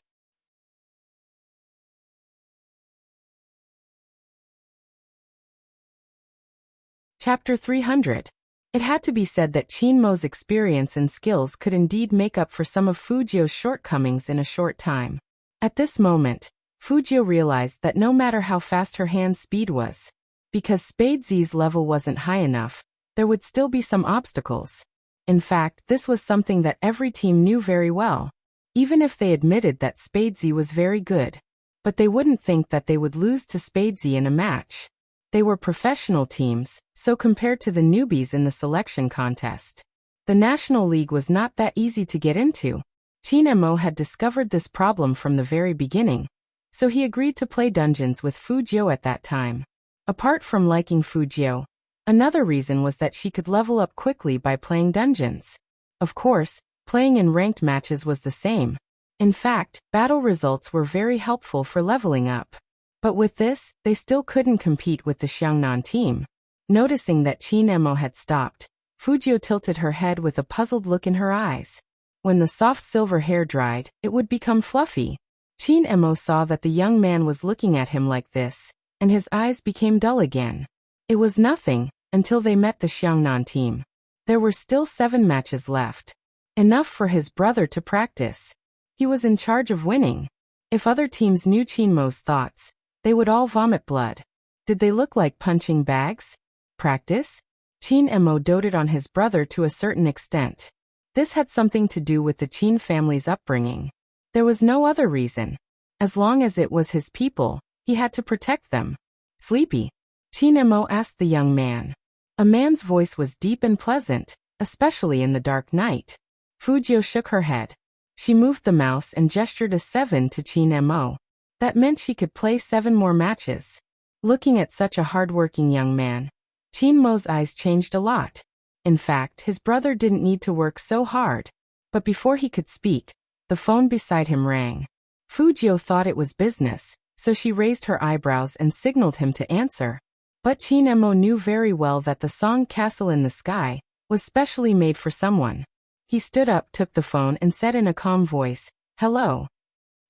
Chapter 300. It had to be said that Chin Mo's experience and skills could indeed make up for some of Fujio's shortcomings in a short time. At this moment, Fujio realized that no matter how fast her hand speed was, because Spade Z's level wasn't high enough, there would still be some obstacles. In fact, this was something that every team knew very well, even if they admitted that Spade Z was very good. But they wouldn't think that they would lose to Spade Z in a match. They were professional teams, so compared to the newbies in the selection contest, the National League was not that easy to get into. Chin Emo had discovered this problem from the very beginning, so he agreed to play dungeons with Fujio at that time. Apart from liking Fujio, another reason was that she could level up quickly by playing dungeons. Of course, playing in ranked matches was the same. In fact, battle results were very helpful for leveling up. But with this, they still couldn't compete with the Xiangnan team. Noticing that Chin Emo had stopped, Fujio tilted her head with a puzzled look in her eyes. When the soft silver hair dried, it would become fluffy. Chin Emo saw that the young man was looking at him like this, and his eyes became dull again. It was nothing, until they met the Xiangnan team. There were still 7 matches left. Enough for his brother to practice. He was in charge of winning. If other teams knew Chinmo's thoughts, they would all vomit blood. Did they look like punching bags? Practice? Chinmo doted on his brother to a certain extent. This had something to do with the Chin family's upbringing. There was no other reason. As long as it was his people, he had to protect them. Sleepy? Chinmo asked the young man. A man's voice was deep and pleasant, especially in the dark night. Fujio shook her head. She moved the mouse and gestured a 7 to Chinmo. That meant she could play 7 more matches. Looking at such a hardworking young man, Chinmo's eyes changed a lot. In fact, his brother didn't need to work so hard. But before he could speak, the phone beside him rang. Fujio thought it was business, so she raised her eyebrows and signaled him to answer. But Chinmo knew very well that the song Castle in the Sky was specially made for someone. He stood up, took the phone, and said in a calm voice, "Hello.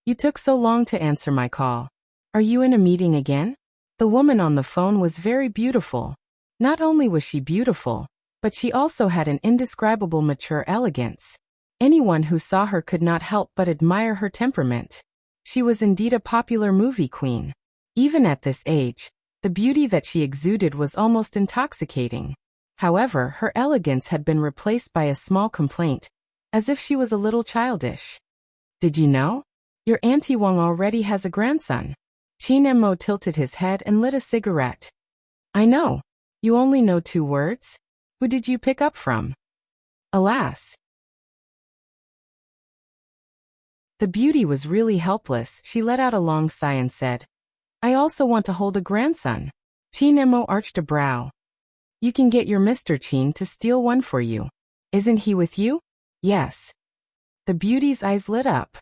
You took so long to answer my call. Are you in a meeting again?" The woman on the phone was very beautiful. Not only was she beautiful, but she also had an indescribable mature elegance. Anyone who saw her could not help but admire her temperament. She was indeed a popular movie queen. Even at this age, the beauty that she exuded was almost intoxicating. However, her elegance had been replaced by a small complaint, as if she was a little childish. "Did you know? Your Auntie Wang already has a grandson." Chinmo tilted his head and lit a cigarette. "I know. You only know 2 words? Who did you pick up from?" Alas. The beauty was really helpless. She let out a long sigh and said, "I also want to hold a grandson." Chinmo arched a brow. "You can get your Mr. Chin to steal one for you. Isn't he with you?" "Yes." The beauty's eyes lit up.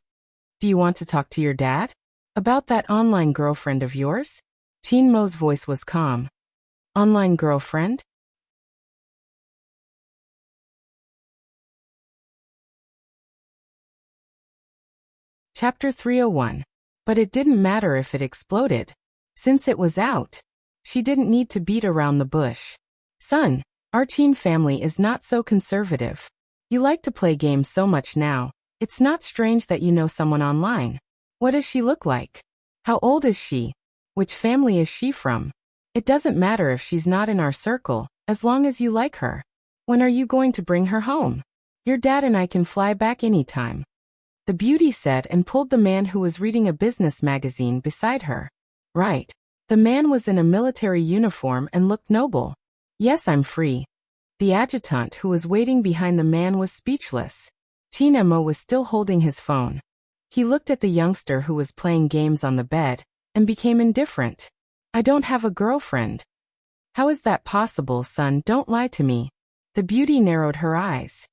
"Do you want to talk to your dad? About that online girlfriend of yours?" Chinmo's voice was calm. "Online girlfriend?" Chapter 301. But it didn't matter if it exploded. Since it was out, she didn't need to beat around the bush. "Son, our Chin family is not so conservative. You like to play games so much now. It's not strange that you know someone online. What does she look like? How old is she? Which family is she from? It doesn't matter if she's not in our circle, as long as you like her. When are you going to bring her home? Your dad and I can fly back anytime." The beauty said and pulled the man who was reading a business magazine beside her. Right. The man was in a military uniform and looked noble. "Yes, I'm free." The adjutant who was waiting behind the man was speechless. Chinmo was still holding his phone. He looked at the youngster who was playing games on the bed and became indifferent. "I don't have a girlfriend." "How is that possible, son? Don't lie to me." The beauty narrowed her eyes.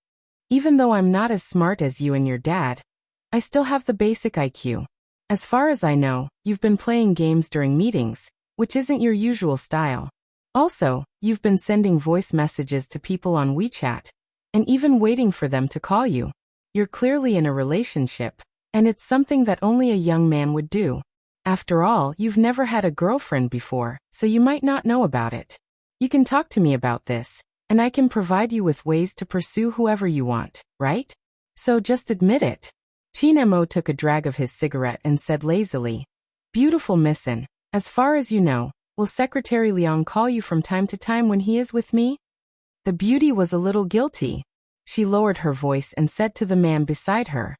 "Even though I'm not as smart as you and your dad, I still have the basic IQ. As far as I know, you've been playing games during meetings, which isn't your usual style. Also, you've been sending voice messages to people on WeChat, and even waiting for them to call you. You're clearly in a relationship, and it's something that only a young man would do. After all, you've never had a girlfriend before, so you might not know about it. You can talk to me about this, and I can provide you with ways to pursue whoever you want, right? So just admit it." Chinmo took a drag of his cigarette and said lazily, "Beautiful missin, as far as you know, will Secretary Liang call you from time to time when he is with me?" The beauty was a little guilty. She lowered her voice and said to the man beside her,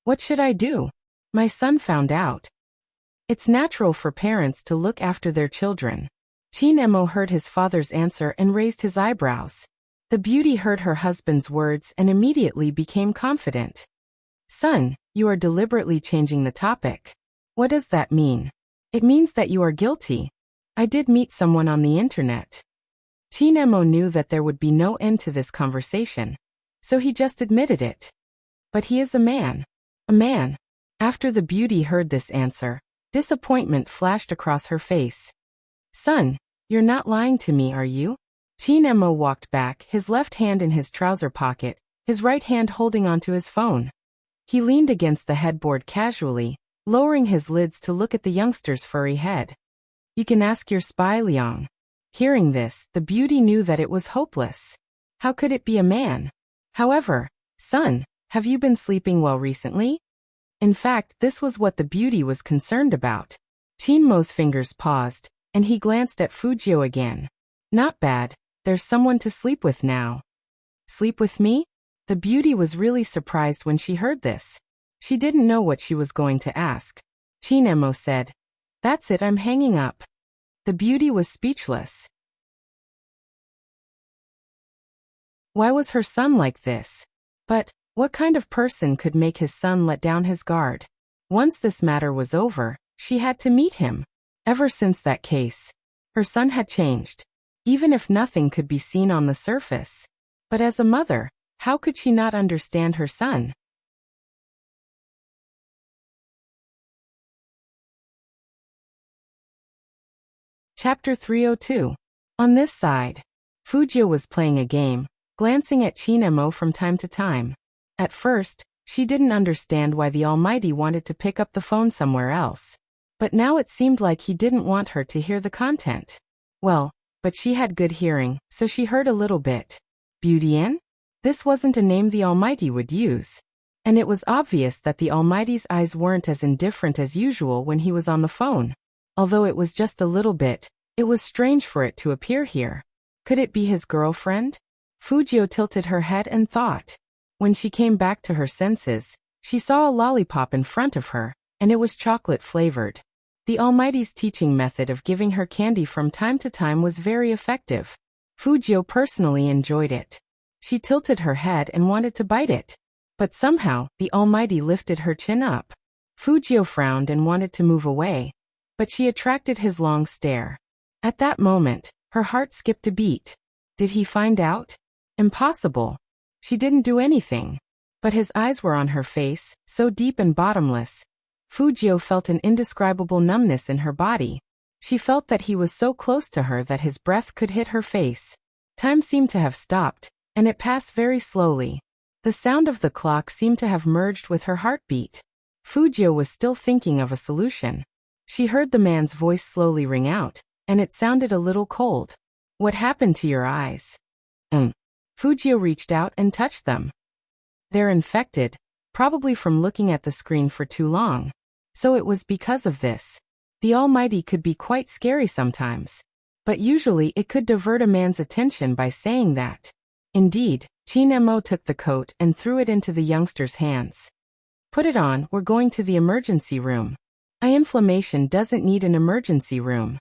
"What should I do? My son found out." It's natural for parents to look after their children. Chinmo heard his father's answer and raised his eyebrows. The beauty heard her husband's words and immediately became confident. "Son, you are deliberately changing the topic. What does that mean?" "It means that you are guilty. I did meet someone on the internet." Chinmo knew that there would be no end to this conversation, so he just admitted it. "But he is a man." "A man?" After the beauty heard this answer, disappointment flashed across her face. "Son, you're not lying to me, are you?" Chinmo walked back, his left hand in his trouser pocket, his right hand holding onto his phone. He leaned against the headboard casually, lowering his lids to look at the youngster's furry head. "You can ask your spy, Liang." Hearing this, the beauty knew that it was hopeless. How could it be a man? However, son, have you been sleeping well recently? In fact, this was what the beauty was concerned about. Chinmo's fingers paused, and he glanced at Fujio again. Not bad, there's someone to sleep with now. Sleep with me? The beauty was really surprised when she heard this. She didn't know what she was going to ask. Chinmo said, "That's it, I'm hanging up." The beauty was speechless. Why was her son like this? But, what kind of person could make his son let down his guard? Once this matter was over, she had to meet him. Ever since that case, her son had changed. Even if nothing could be seen on the surface. But as a mother, how could she not understand her son? Chapter 302. On this side, Fujio was playing a game, glancing at Chinmo from time to time. At first, she didn't understand why the Almighty wanted to pick up the phone somewhere else. But now it seemed like he didn't want her to hear the content. Well, but she had good hearing, so she heard a little bit. Beautien? This wasn't a name the Almighty would use. And it was obvious that the Almighty's eyes weren't as indifferent as usual when he was on the phone. Although it was just a little bit, it was strange for it to appear here. Could it be his girlfriend? Fujio tilted her head and thought. When she came back to her senses, she saw a lollipop in front of her, and it was chocolate-flavored. The Almighty's teaching method of giving her candy from time to time was very effective. Fujio personally enjoyed it. She tilted her head and wanted to bite it. But somehow, the Almighty lifted her chin up. Fujio frowned and wanted to move away. But she attracted his long stare. At that moment, her heart skipped a beat. Did he find out? Impossible. She didn't do anything. But his eyes were on her face, so deep and bottomless. Fujio felt an indescribable numbness in her body. She felt that he was so close to her that his breath could hit her face. Time seemed to have stopped, and it passed very slowly. The sound of the clock seemed to have merged with her heartbeat. Fujio was still thinking of a solution. She heard the man's voice slowly ring out, and it sounded a little cold. What happened to your eyes? Fujio reached out and touched them. They're infected, probably from looking at the screen for too long. So it was because of this. The Almighty could be quite scary sometimes. But usually it could divert a man's attention by saying that. Indeed, Chinmo took the coat and threw it into the youngster's hands. Put it on, we're going to the emergency room. Eye inflammation doesn't need an emergency room.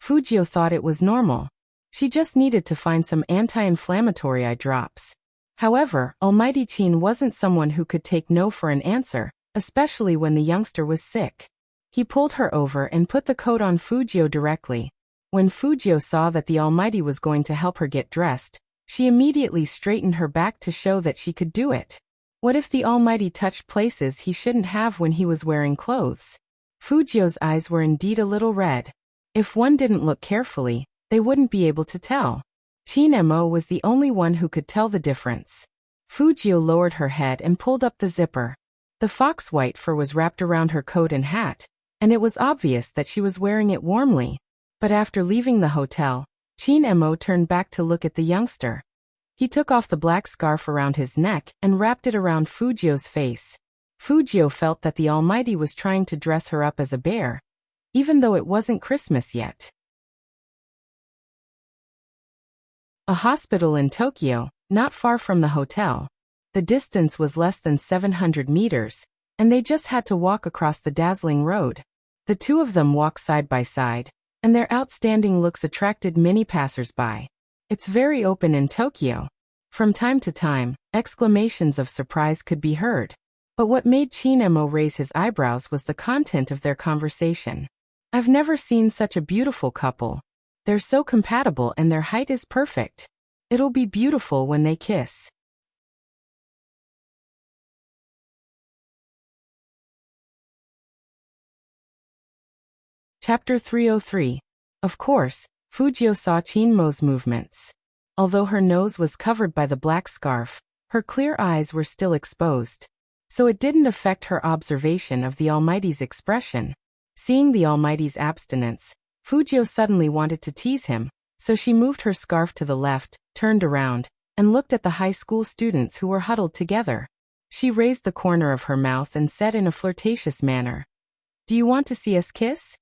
Fujio thought it was normal. She just needed to find some anti-inflammatory eye drops. However, Almighty Chin wasn't someone who could take no for an answer, especially when the youngster was sick. He pulled her over and put the coat on Fujio directly. When Fujio saw that the Almighty was going to help her get dressed, she immediately straightened her back to show that she could do it. What if the Almighty touched places he shouldn't have when he was wearing clothes? Fujio's eyes were indeed a little red. If one didn't look carefully, they wouldn't be able to tell. Chinmo was the only one who could tell the difference. Fujio lowered her head and pulled up the zipper. The fox white fur was wrapped around her coat and hat, and it was obvious that she was wearing it warmly. But after leaving the hotel, Chinmo turned back to look at the youngster. He took off the black scarf around his neck and wrapped it around Fujio's face. Fujio felt that the Almighty was trying to dress her up as a bear, even though it wasn't Christmas yet. A hospital in Tokyo, not far from the hotel. The distance was less than 700 meters, and they just had to walk across the dazzling road. The two of them walked side by side, and their outstanding looks attracted many passers-by. It's very open in Tokyo. From time to time, exclamations of surprise could be heard. But what made Chinmo raise his eyebrows was the content of their conversation. I've never seen such a beautiful couple. They're so compatible and their height is perfect. It'll be beautiful when they kiss. Chapter 303. Of course, Fujio saw Chinmo's movements. Although her nose was covered by the black scarf, her clear eyes were still exposed. So it didn't affect her observation of the Almighty's expression. Seeing the Almighty's abstinence, Fujio suddenly wanted to tease him, so she moved her scarf to the left, turned around, and looked at the high school students who were huddled together. She raised the corner of her mouth and said in a flirtatious manner, "Do you want to see us kiss?"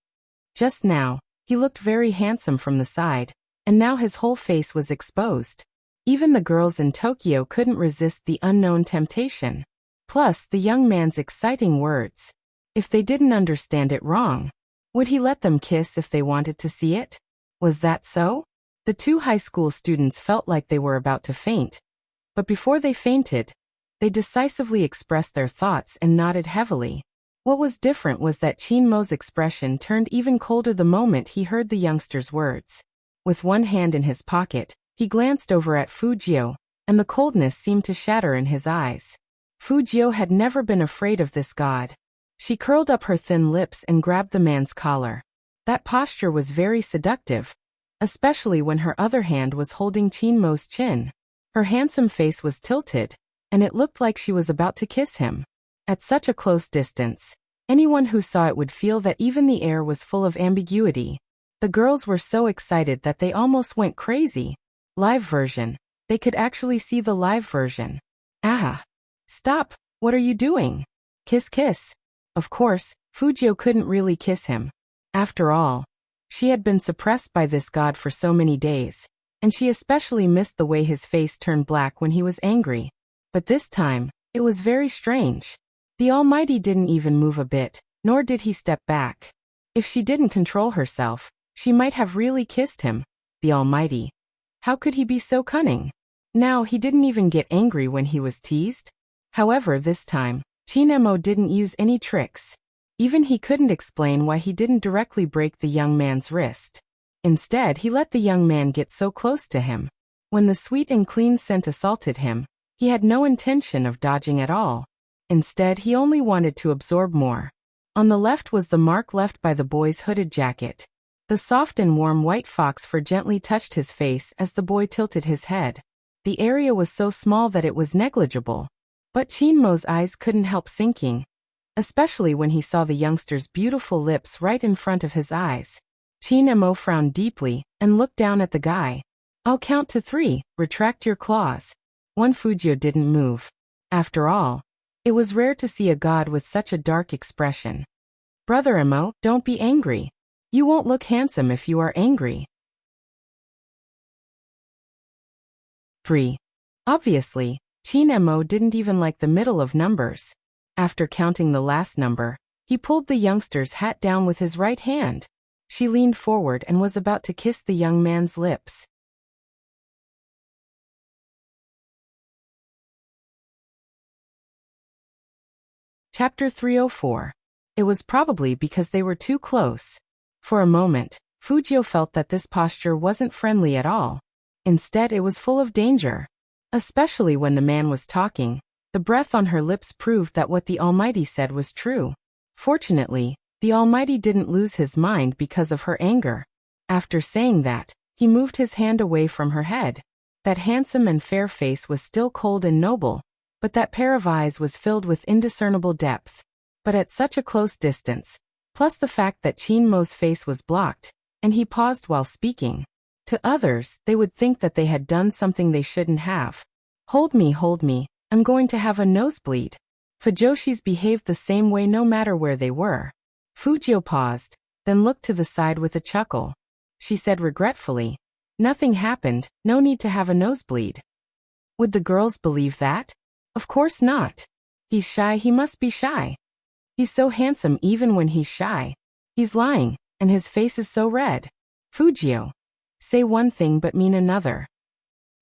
Just now, he looked very handsome from the side, and now his whole face was exposed. Even the girls in Tokyo couldn't resist the unknown temptation. Plus, the young man's exciting words. If they didn't understand it wrong, would he let them kiss if they wanted to see it? Was that so? The two high school students felt like they were about to faint. But before they fainted, they decisively expressed their thoughts and nodded heavily. What was different was that Chinmo's expression turned even colder the moment he heard the youngster's words. With one hand in his pocket, he glanced over at Fujio, and the coldness seemed to shatter in his eyes. Fujio had never been afraid of this god. She curled up her thin lips and grabbed the man's collar. That posture was very seductive, especially when her other hand was holding Chinmo's chin. Her handsome face was tilted, and it looked like she was about to kiss him. At such a close distance, anyone who saw it would feel that even the air was full of ambiguity. The girls were so excited that they almost went crazy. Live version. They could actually see the live version. Ah! Stop! What are you doing? Kiss, kiss. Of course, Fujio couldn't really kiss him. After all, she had been suppressed by this god for so many days, and she especially missed the way his face turned black when he was angry. But this time, it was very strange. The Almighty didn't even move a bit, nor did he step back. If she didn't control herself, she might have really kissed him. The Almighty. How could he be so cunning? Now he didn't even get angry when he was teased. However, this time, Chinmo didn't use any tricks. Even he couldn't explain why he didn't directly break the young man's wrist. Instead, he let the young man get so close to him. When the sweet and clean scent assaulted him, he had no intention of dodging at all. Instead, he only wanted to absorb more. On the left was the mark left by the boy's hooded jacket. The soft and warm white fox fur gently touched his face as the boy tilted his head. The area was so small that it was negligible. But Chinmo's eyes couldn't help sinking, especially when he saw the youngster's beautiful lips right in front of his eyes. Chinmo frowned deeply and looked down at the guy. "I'll count to 3, retract your claws." One Fujio didn't move. After all, it was rare to see a god with such a dark expression. "Brother Emo, don't be angry. You won't look handsome if you are angry." 3. Obviously, Chinmo didn't even like the middle of numbers. After counting the last number, he pulled the youngster's hat down with his right hand. She leaned forward and was about to kiss the young man's lips. Chapter 304. It was probably because they were too close. For a moment, Fujio felt that this posture wasn't friendly at all. Instead, it was full of danger. Especially when the man was talking, the breath on her lips proved that what the Almighty said was true. Fortunately, the Almighty didn't lose his mind because of her anger. After saying that, he moved his hand away from her head. That handsome and fair face was still cold and noble, but that pair of eyes was filled with indiscernible depth. But at such a close distance, plus the fact that Chinmo's face was blocked, and he paused while speaking. To others, they would think that they had done something they shouldn't have. Hold me, I'm going to have a nosebleed." Fujoshis behaved the same way no matter where they were. Fujio paused, then looked to the side with a chuckle. She said regretfully, "Nothing happened, no need to have a nosebleed." Would the girls believe that? Of course not. He's shy, he must be shy. He's so handsome even when he's shy. He's lying, and his face is so red. Fujio. Say one thing but mean another.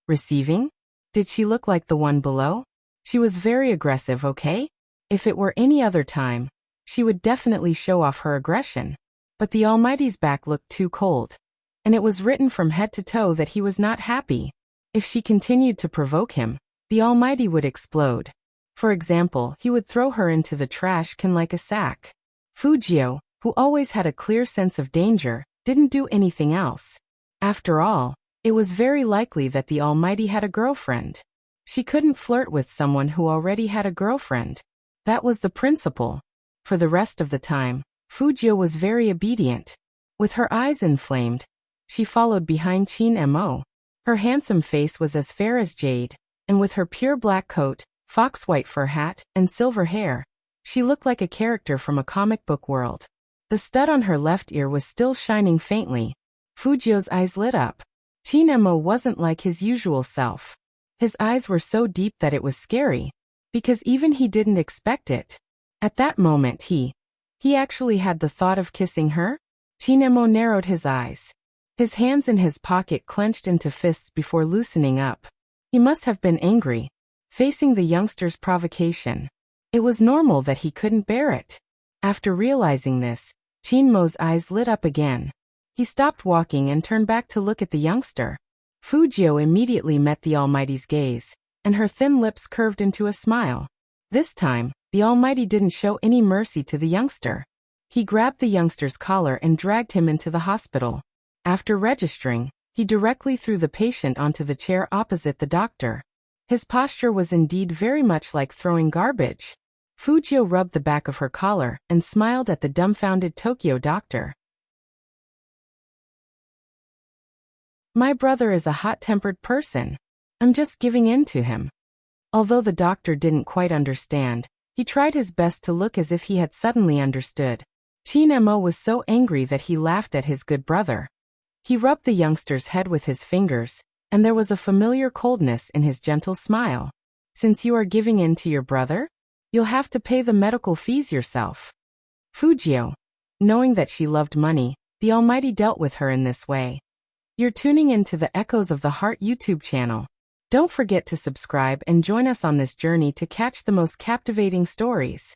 Receiving? Did she look like the one below? She was very aggressive, okay? If it were any other time, she would definitely show off her aggression. But the Almighty's back looked too cold. And it was written from head to toe that he was not happy. If she continued to provoke him, the Almighty would explode. For example, he would throw her into the trash can like a sack. Fujio, who always had a clear sense of danger, didn't do anything else. After all, it was very likely that the Almighty had a girlfriend. She couldn't flirt with someone who already had a girlfriend. That was the principle. For the rest of the time, Fujio was very obedient. With her eyes inflamed, she followed behind Chinmo. Her handsome face was as fair as jade, and with her pure black coat, fox-white fur hat, and silver hair, she looked like a character from a comic book world. The stud on her left ear was still shining faintly. Fujio's eyes lit up. Chinemo wasn't like his usual self. His eyes were so deep that it was scary, because even he didn't expect it. At that moment he actually had the thought of kissing her. Chinemo narrowed his eyes. His hands in his pocket clenched into fists before loosening up. He must have been angry, facing the youngster's provocation. It was normal that he couldn't bear it. After realizing this, Chinmo's eyes lit up again. He stopped walking and turned back to look at the youngster. Fujio immediately met the Almighty's gaze, and her thin lips curved into a smile. This time, the Almighty didn't show any mercy to the youngster. He grabbed the youngster's collar and dragged him into the hospital. After registering, he directly threw the patient onto the chair opposite the doctor. His posture was indeed very much like throwing garbage. Fujio rubbed the back of her collar and smiled at the dumbfounded Tokyo doctor. My brother is a hot-tempered person. I'm just giving in to him. Although the doctor didn't quite understand, he tried his best to look as if he had suddenly understood. Chinemo was so angry that he laughed at his good brother. He rubbed the youngster's head with his fingers, and there was a familiar coldness in his gentle smile. Since you are giving in to your brother, you'll have to pay the medical fees yourself. Fujio, knowing that she loved money, the Almighty dealt with her in this way. You're tuning into the Echoes of the Heart YouTube channel. Don't forget to subscribe and join us on this journey to catch the most captivating stories.